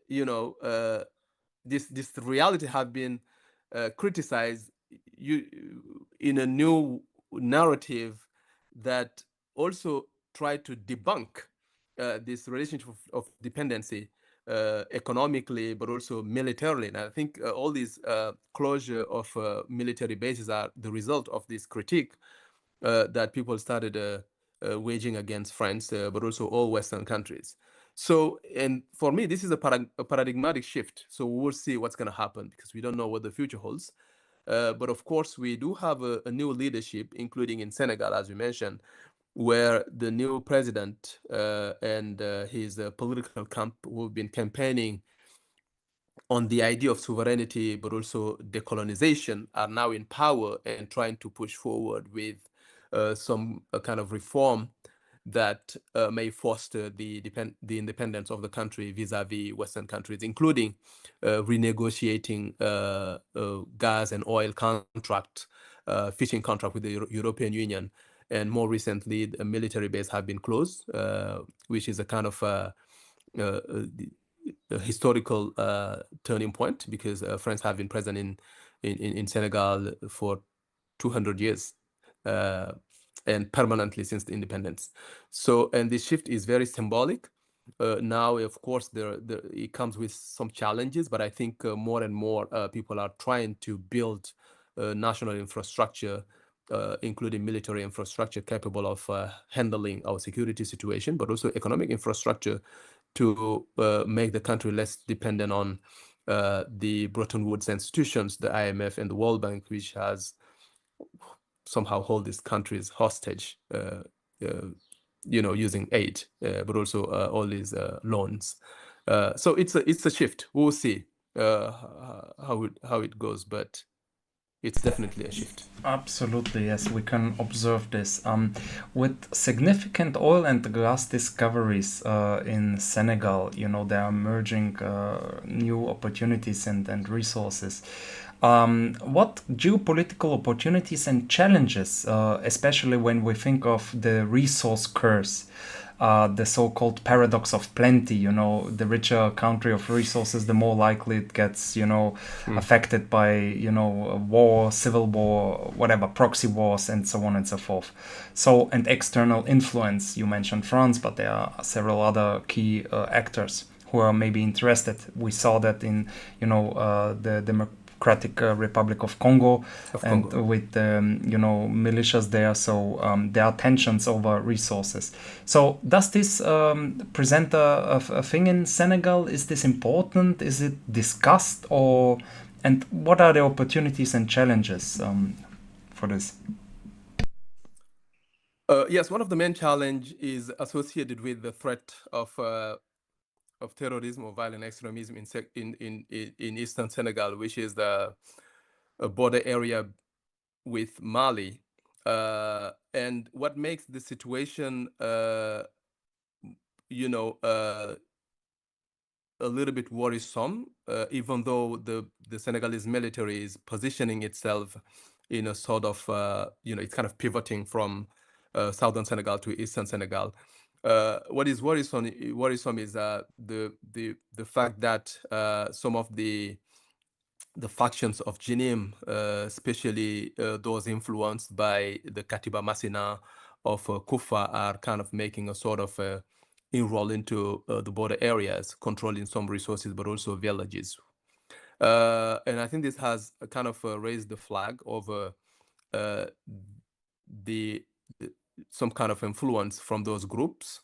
you know, this reality have been criticized in a new narrative that also try to debunk this relationship of dependency economically, but also militarily. And I think all these closure of military bases are the result of this critique that people started waging against France, but also all Western countries. So, and for me, this is a paradigmatic shift. So we'll see what's going to happen because we don't know what the future holds. But of course, we do have a new leadership, including in Senegal, as we mentioned, where the new president and his political camp who have been campaigning on the idea of sovereignty, but also decolonization, are now in power and trying to push forward with some kind of reform that may foster the independence of the country vis-a-vis Western countries, including renegotiating gas and oil contract, fishing contract with the European Union. And more recently, a military base have been closed, which is a kind of a historical turning point, because France have been present in Senegal for 200 years and permanently since the independence. So, and this shift is very symbolic. Now, of course, it comes with some challenges, but I think more and more people are trying to build national infrastructure, including military infrastructure capable of handling our security situation, but also economic infrastructure to make the country less dependent on the Bretton Woods institutions, the IMF and the World Bank, which has somehow hold these countries hostage, you know, using aid, but also all these loans. So it's a shift. We'll see how it goes, but it's definitely a shift. Absolutely, yes, we can observe this. With significant oil and gas discoveries in Senegal, you know, there are emerging new opportunities and resources. What geopolitical opportunities and challenges, especially when we think of the resource curse, the so-called paradox of plenty, you know, the richer a country of resources, the more likely it gets, you know, affected by, you know, war, civil war, whatever, proxy wars, and so on and so forth. So, and external influence, you mentioned France, but there are several other key actors who are maybe interested. We saw that in, you know, the Democratic Republic of Congo, and with you know, militias there. So there are tensions over resources. So does this present a thing in Senegal? Is this important? Is it discussed, or and what are the opportunities and challenges for this? Yes, one of the main challenge is associated with the threat of terrorism or violent extremism in eastern Senegal, which is the border area with Mali. And what makes the situation, you know, a little bit worrisome, even though the Senegalese military is positioning itself in a sort of, you know, it's kind of pivoting from southern Senegal to eastern Senegal. What is worrisome is the fact that some of the factions of Jinim, especially those influenced by the Katiba Masina of Kufa, are kind of making a sort of inroad into the border areas, controlling some resources, but also villages. And I think this has kind of raised the flag of some kind of influence from those groups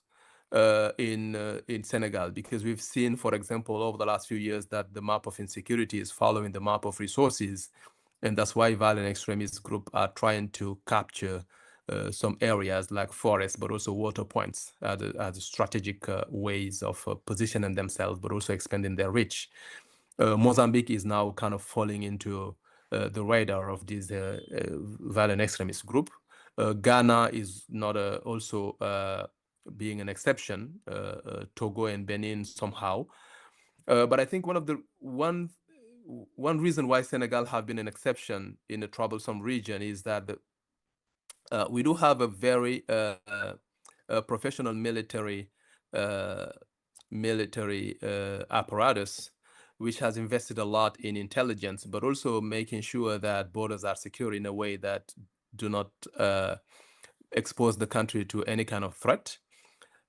in Senegal, because we've seen, for example, over the last few years that the map of insecurity is following the map of resources, and that's why violent extremist groups are trying to capture some areas like forests, but also water points as strategic ways of positioning themselves, but also expanding their reach. Mozambique is now kind of falling into the radar of this violent extremist group. Ghana is not also being an exception, Togo and Benin somehow. But I think one reason why Senegal have been an exception in a troublesome region is that we do have a very professional military apparatus, which has invested a lot in intelligence, but also making sure that borders are secure in a way that do not expose the country to any kind of threat.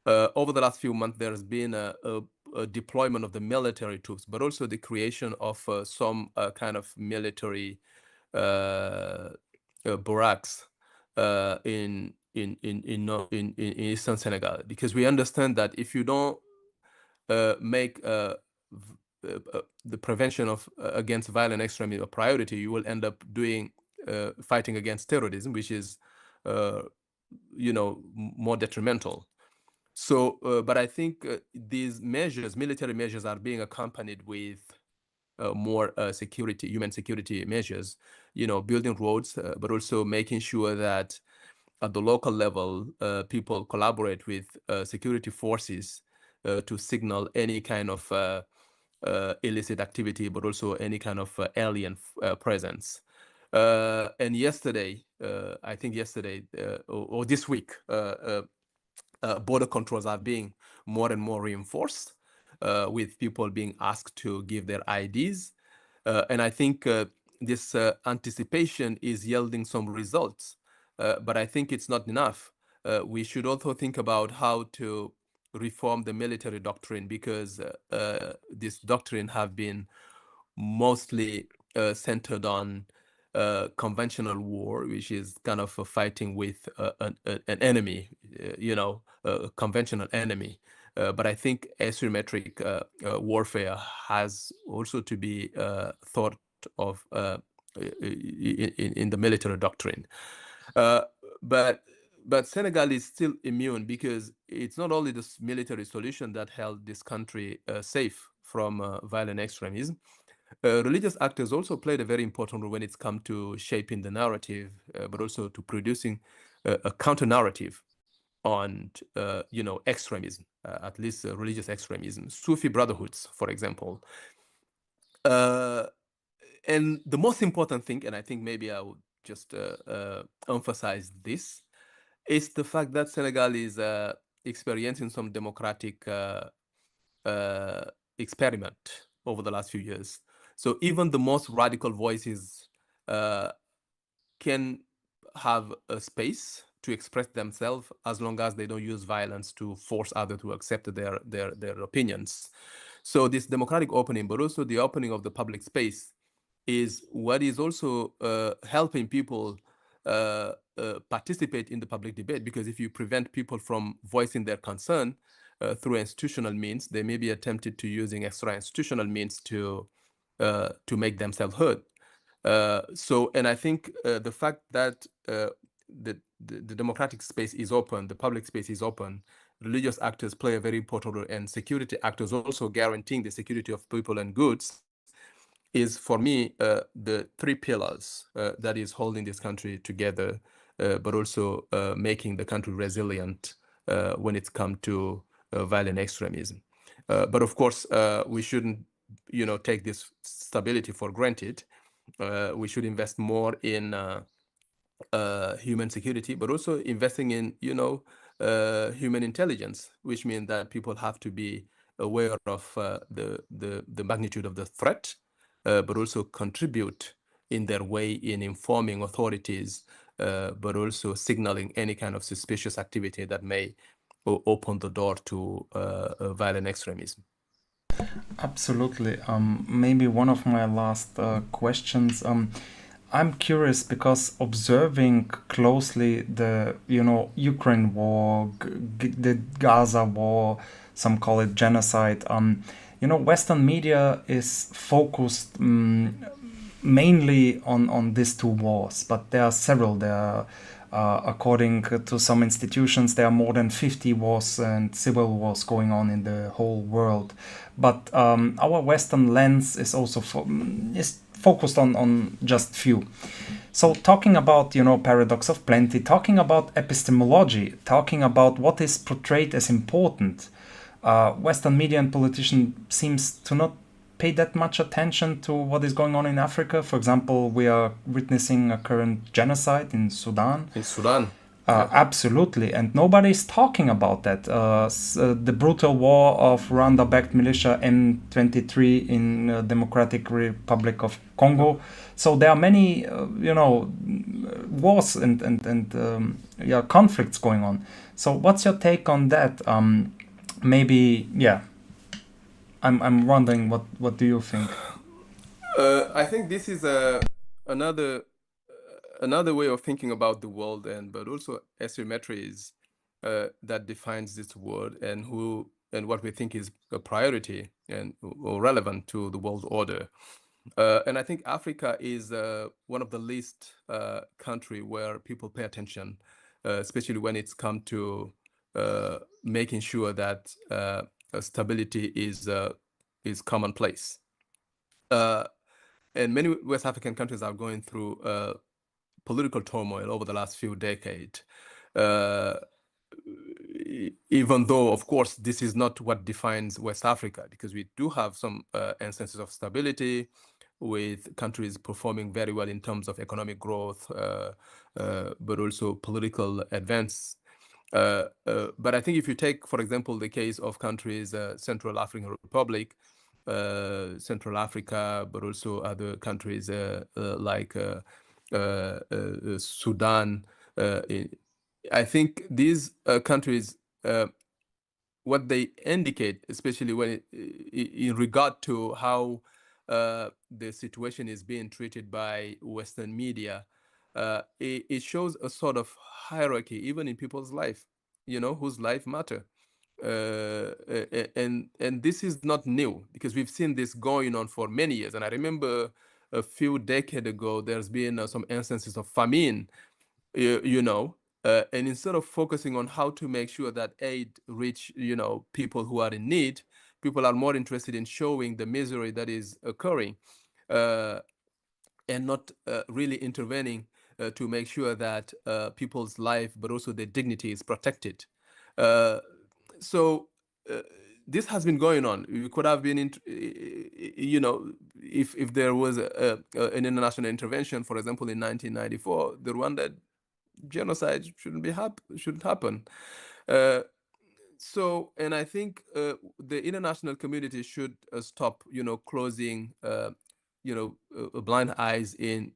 Over the last few months, there's been a deployment of the military troops, but also the creation of some kind of military barracks in eastern Senegal, because we understand that if you don't make the prevention of against violent extremism a priority, you will end up doing fighting against terrorism, which is you know, more detrimental. So, but I think these measures, military measures, are being accompanied with more human security measures, you know, building roads, but also making sure that at the local level, people collaborate with security forces to signal any kind of illicit activity, but also any kind of alien presence. And yesterday, I think yesterday or this week, border controls are being more and more reinforced, with people being asked to give their IDs. And I think this anticipation is yielding some results, but I think it's not enough. We should also think about how to reform the military doctrine, because this doctrine have been mostly centered on conventional war, which is kind of fighting with an enemy, you know, a conventional enemy. But I think asymmetric warfare has also to be thought of in the military doctrine. But Senegal is still immune, because it's not only this military solution that held this country safe from violent extremism. Religious actors also played a very important role when it's come to shaping the narrative, but also to producing a counter narrative on, you know, extremism, at least religious extremism, Sufi brotherhoods, for example. And the most important thing, and I think maybe I would just emphasize this, is the fact that Senegal is experiencing some democratic experiment over the last few years. So even the most radical voices can have a space to express themselves, as long as they don't use violence to force others to accept their opinions. So this democratic opening, but also the opening of the public space, is what is also helping people participate in the public debate, because if you prevent people from voicing their concern through institutional means, they may be attempted to using extra institutional means to make themselves heard. So, and I think the fact that the democratic space is open, the public space is open, religious actors play a very important role, and security actors also guaranteeing the security of people and goods, is for me the three pillars that is holding this country together but also making the country resilient when it's come to violent extremism. But of course, we shouldn't, take this stability for granted. We should invest more in human security, but also investing in, human intelligence, which means that people have to be aware of the magnitude of the threat, but also contribute in their way in informing authorities, but also signaling any kind of suspicious activity that may open the door to violent extremism. Absolutely. Maybe one of my last questions. I'm curious because observing closely the Ukraine war, the Gaza war, some call it genocide. Western media is focused mainly on these two wars, but there are several. There are, according to some institutions, there are more than 50 wars and civil wars going on in the whole world. But our Western lens is also is focused on just few. So talking about paradox of plenty, talking about epistemology, talking about what is portrayed as important, Western media and politicians seems to not pay that much attention to what is going on in Africa. For example, we are witnessing a current genocide in Sudan. In Sudan. Absolutely, and nobody is talking about that. The brutal war of Rwanda-backed militia M23 in Democratic Republic of Congo. So there are many, wars and conflicts going on. So what's your take on that? Maybe, yeah. I'm wondering what do you think? I think this is another way of thinking about the world, but also asymmetries that defines this world and what we think is a priority or relevant to the world order. And I think Africa is one of the least country where people pay attention, especially when it's come to making sure that stability is commonplace. And many West African countries are going through political turmoil over the last few decades. Even though, of course, this is not what defines West Africa, because we do have some instances of stability with countries performing very well in terms of economic growth, but also political advance. But I think if you take, for example, the case of countries, Central African Republic, Central Africa, but also other countries like Sudan, I think these countries, what they indicate, especially when in regard to how the situation is being treated by Western media, it shows a sort of hierarchy, even in people's life, whose life matter. And this is not new, because we've seen this going on for many years. And I remember a few decades ago, there's been some instances of famine, and instead of focusing on how to make sure that aid reach, people who are in need, people are more interested in showing the misery that is occurring, and not really intervening to make sure that people's life, but also their dignity, is protected. So this has been going on. We could have been, if there was an international intervention, for example, in 1994, the Rwanda genocide shouldn't happen. So, and I think the international community should stop, closing, blind eyes in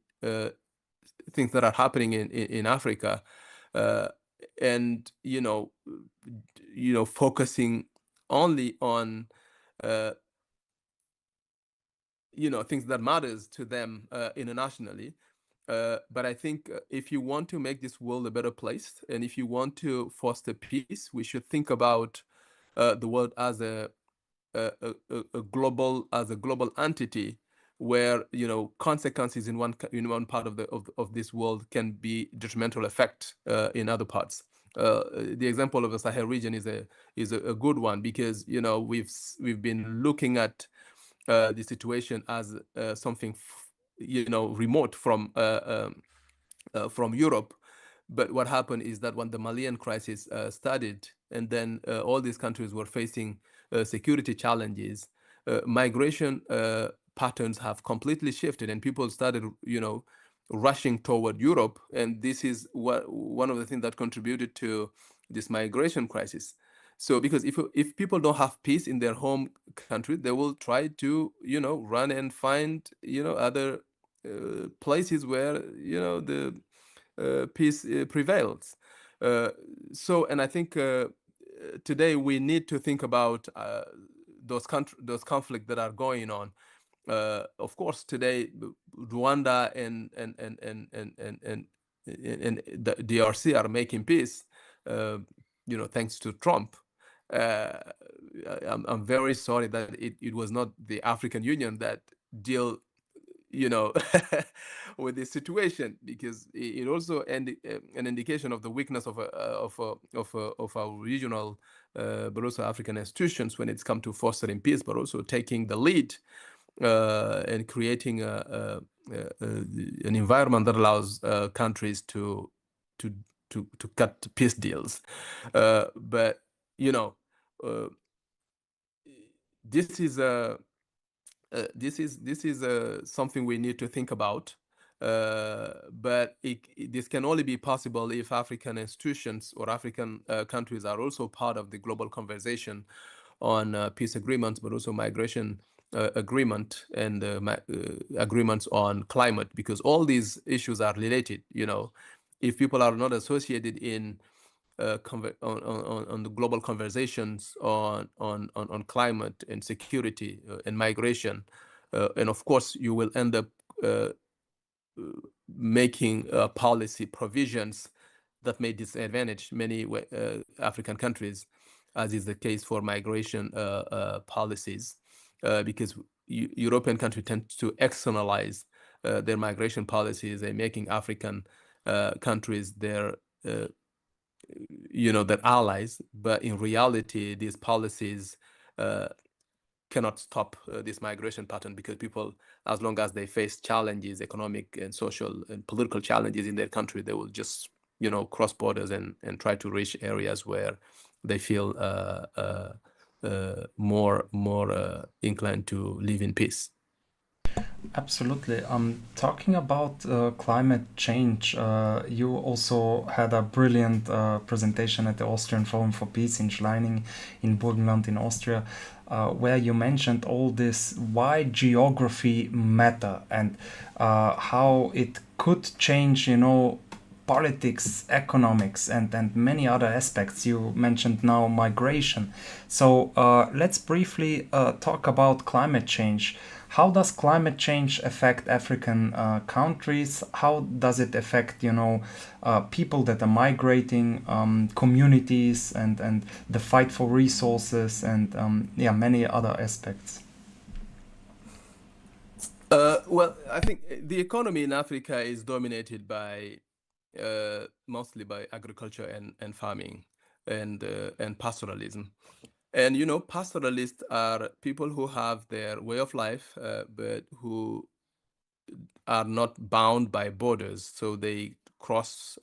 things that are happening in Africa, and focusing only on things that matters to them internationally. But I think if you want to make this world a better place, and if you want to foster peace, we should think about the world as a global entity, where consequences in one part of this world can be detrimental effect in other parts. The example of the Sahel region is a good one, because we've been looking at the situation as something remote from Europe, But what happened is that when the Malian crisis started, and then all these countries were facing security challenges, migration patterns have completely shifted, and people started, rushing toward Europe. And this is one of the things that contributed to this migration crisis. So, because if people don't have peace in their home country, they will try to, run and find, other places where, the peace prevails. And I think today we need to think about those conflicts that are going on. Of course, today Rwanda and the DRC are making peace, thanks to Trump. I'm very sorry that it was not the African Union that deal, with this situation, because it also an indication of the weakness of our regional, but also African institutions when it's come to fostering peace, but also taking the lead and creating an environment that allows countries to cut peace deals. But this is something we need to think about. But this can only be possible if African institutions or African countries are also part of the global conversation on peace agreements, but also migration agreement and agreements on climate, because all these issues are related. If people are not associated in on the global conversations on climate and security and migration, and of course you will end up making policy provisions that may disadvantage many African countries, as is the case for migration policies, because European countries tend to externalize their migration policies and making African countries their allies. But in reality, these policies cannot stop this migration pattern, because people, as long as they face challenges, economic and social and political challenges in their country, they will just cross borders and try to reach areas where they feel more inclined to live in peace. Absolutely. Talking about climate change, you also had a brilliant presentation at the Austrian Forum for Peace in Schleining in Burgenland in Austria, where you mentioned all this, why geography matter and how it could change, politics, economics, and many other aspects. You mentioned now migration. So let's briefly talk about climate change. How does climate change affect African countries? How does it affect, people that are migrating, communities, and the fight for resources, and many other aspects? Well, I think the economy in Africa is dominated by mostly by agriculture and farming and pastoralism. And pastoralists are people who have their way of life, but who are not bound by borders. So they cross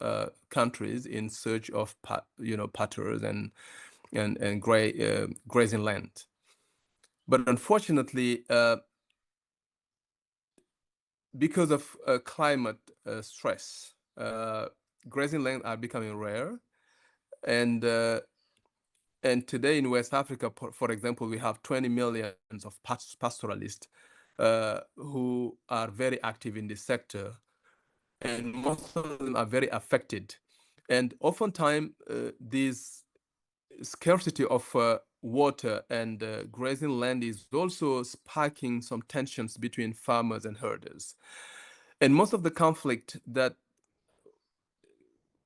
countries in search of pastures and grazing land. But unfortunately, because of climate stress, grazing land are becoming rare, and today in West Africa, for example, we have 20 million of pastoralists who are very active in this sector, and most of them are very affected. And oftentimes, this scarcity of water and grazing land is also sparking some tensions between farmers and herders. And most of the conflict that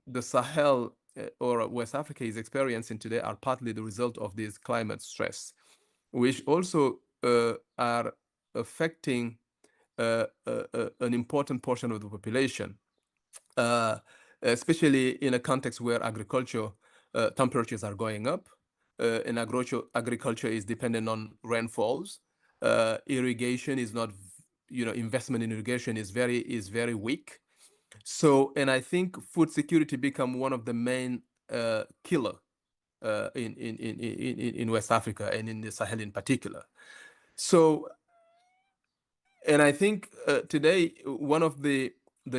the Sahel or West Africa is experiencing today are partly the result of this climate stress, which also are affecting an important portion of the population, especially in a context where agriculture temperatures are going up, and agriculture is dependent on rainfalls. Irrigation is not, investment in irrigation is very weak. So, and I think food security become one of the main killer in West Africa and in the Sahel in particular. So, and I think today one of the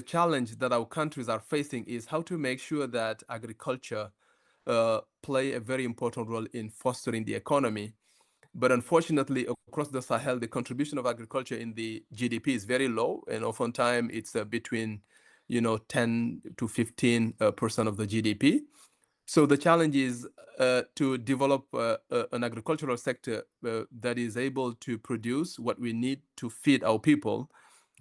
challenge that our countries are facing is how to make sure that agriculture play a very important role in fostering the economy. But unfortunately, across the Sahel, the contribution of agriculture in the GDP is very low, and oftentimes it's between 10 to 15% of the GDP. So the challenge is to develop an agricultural sector that is able to produce what we need to feed our people,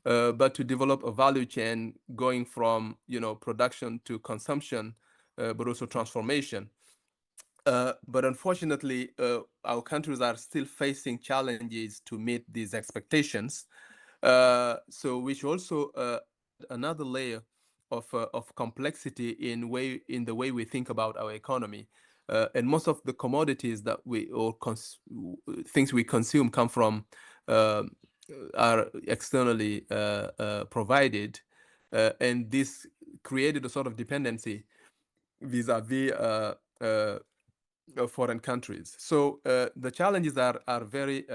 but to develop a value chain going from production to consumption, but also transformation. But unfortunately, our countries are still facing challenges to meet these expectations. So which also another layer of complexity in the way we think about our economy. And most of the commodities that things we consume come from are externally provided, and this created a sort of dependency vis-a-vis foreign countries. So the challenges are very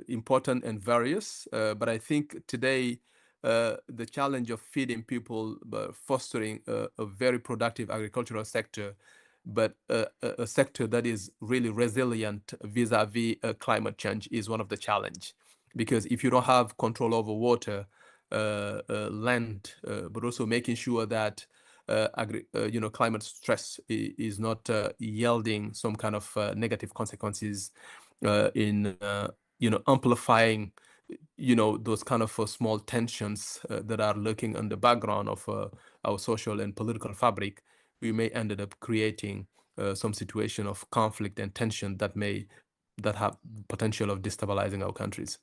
important and various, but I think today the challenge of feeding people, fostering a very productive agricultural sector, but a sector that is really resilient vis-a-vis climate change is one of the challenge. Because if you don't have control over water, land, but also making sure that climate stress is not yielding some kind of negative consequences in amplifying those kind of small tensions that are lurking on the background of our social and political fabric, we may end up creating some situation of conflict and tension that have potential of destabilizing our countries.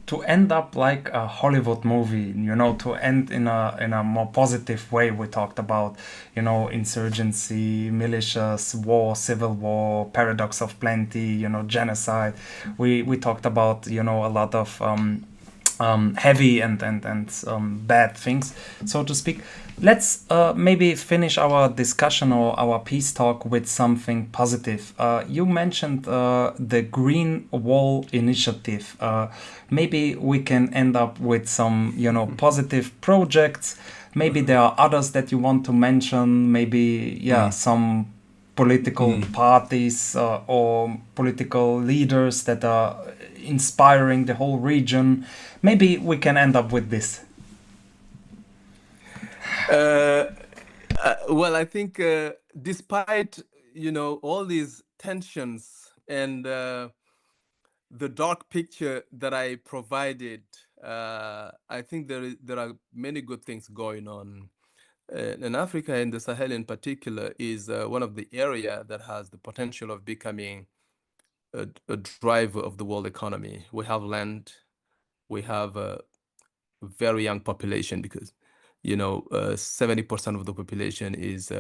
To end up like a Hollywood movie, to end in a more positive way. We talked about, insurgency, militias, war, civil war, paradox of plenty, genocide. We talked about, a lot of heavy and bad things, so to speak. Let's maybe finish our discussion or our peace talk with something positive. You mentioned the Green Wall initiative. Maybe we can end up with some, positive projects. Maybe there are others that you want to mention. Maybe, some political parties or political leaders that are inspiring the whole region. Maybe we can end up with this. Well, I think despite all these tensions and the dark picture that I provided, I think there are many good things going on. And Africa and the Sahel in particular is one of the area that has the potential of becoming a driver of the world economy. We have land, we have a very young population, because 70% of the population is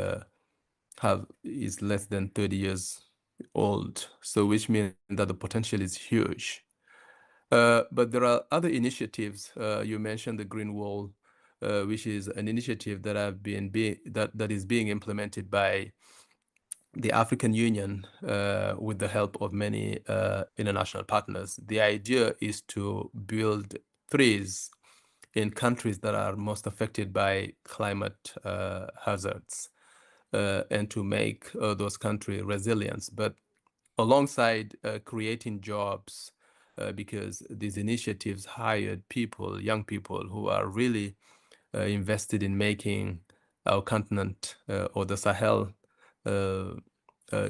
less than 30 years old. So which means that the potential is huge. But there are other initiatives. You mentioned the Green Wall, which is an initiative that that is being implemented by the African Union with the help of many international partners. The idea is to build trees in countries that are most affected by climate hazards, and to make those countries resilient, but alongside creating jobs, because these initiatives hired people, young people, who are really invested in making our continent or the Sahel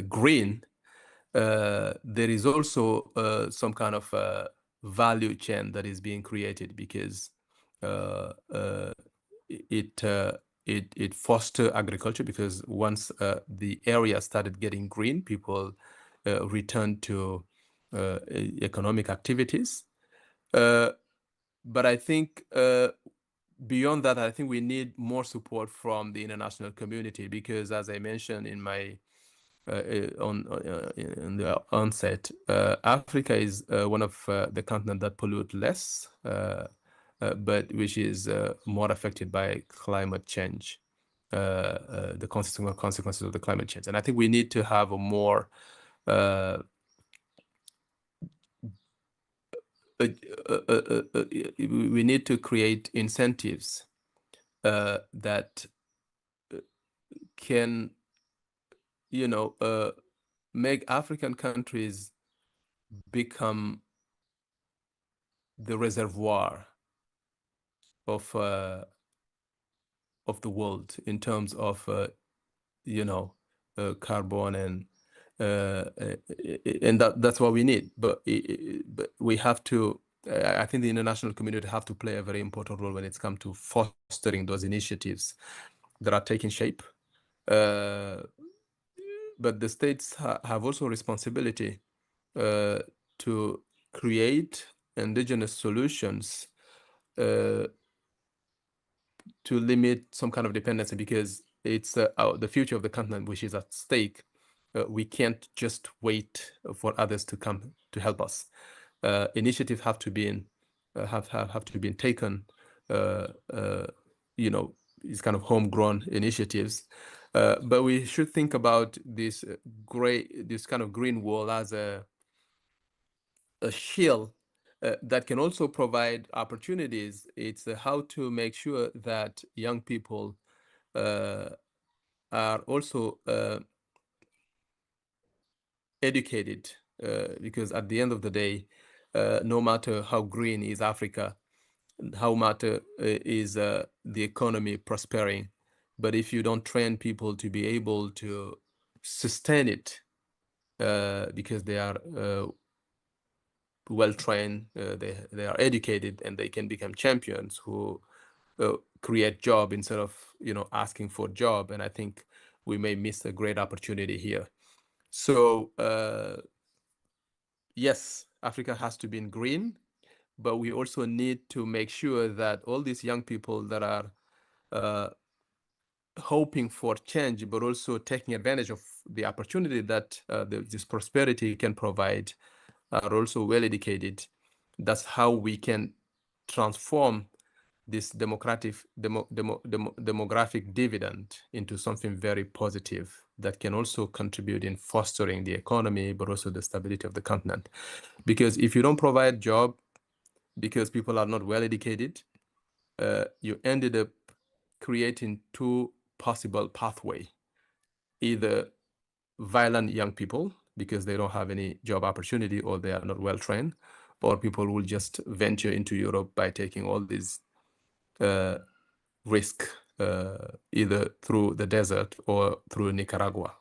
green. There is also some kind of value chain that is being created, because it foster agriculture, because once the area started getting green, people returned to economic activities. But I think beyond that, I think we need more support from the international community, because as I mentioned in my in the onset, Africa is one of the continents that pollute less, but which is more affected by climate change, the consequences of the climate change. And I think we need to have a more we need to create incentives that can, make African countries become the reservoir of the world in terms of carbon and that's what we need. But we have to. I think the international community have to play a very important role when it's come to fostering those initiatives that are taking shape. But the states have also a responsibility to create indigenous solutions to limit some kind of dependency, because it's the future of the continent which is at stake. We can't just wait for others to come to help us. Initiatives have to be taken. These kind of homegrown initiatives, but we should think about this kind of green wall as a shield that can also provide opportunities. It's how to make sure that young people are also educated, because at the end of the day, no matter how green is Africa, how matter is the economy prospering, but if you don't train people to be able to sustain it, because they are well trained, they are educated, and they can become champions who create job instead of asking for job. And I think we may miss a great opportunity here. So yes, Africa has to be in green, but we also need to make sure that all these young people that are hoping for change, but also taking advantage of the opportunity that this prosperity can provide, are also well educated. That's how we can transform this demographic dividend into something very positive that can also contribute in fostering the economy, but also the stability of the continent. Because if you don't provide job, because people are not well educated, you ended up creating two possible pathways: either violent young people because they don't have any job opportunity or they are not well trained, or people will just venture into Europe by taking all these risk, either through the desert or through Nicaragua.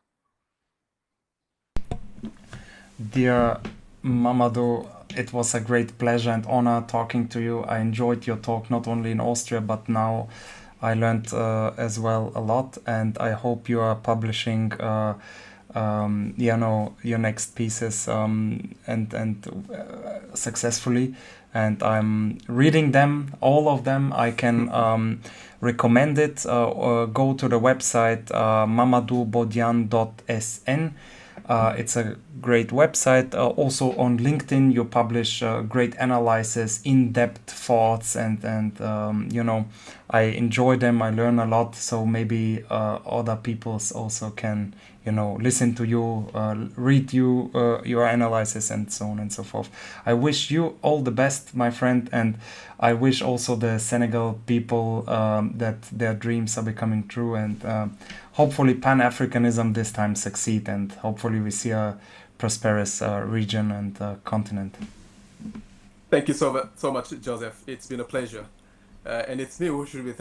Dear Mamadou, it was a great pleasure and honor talking to you. I enjoyed your talk not only in Austria, but now I learned as well a lot, and I hope you are publishing your next pieces and successfully. And I'm reading them, all of them. I can recommend it. Or go to the website mamadoubodian.sn. It's a great website. Also on LinkedIn, you publish great analysis, in-depth thoughts, and I enjoy them. I learn a lot. So maybe other people also can listen to you, read you your analysis, and so on and so forth. I wish you all the best, my friend, and I wish also the Senegal people that their dreams are becoming true, and hopefully Pan-Africanism this time succeed, and hopefully we see a prosperous region and continent. Thank you so much, Joseph. It's been a pleasure, and it's me who should be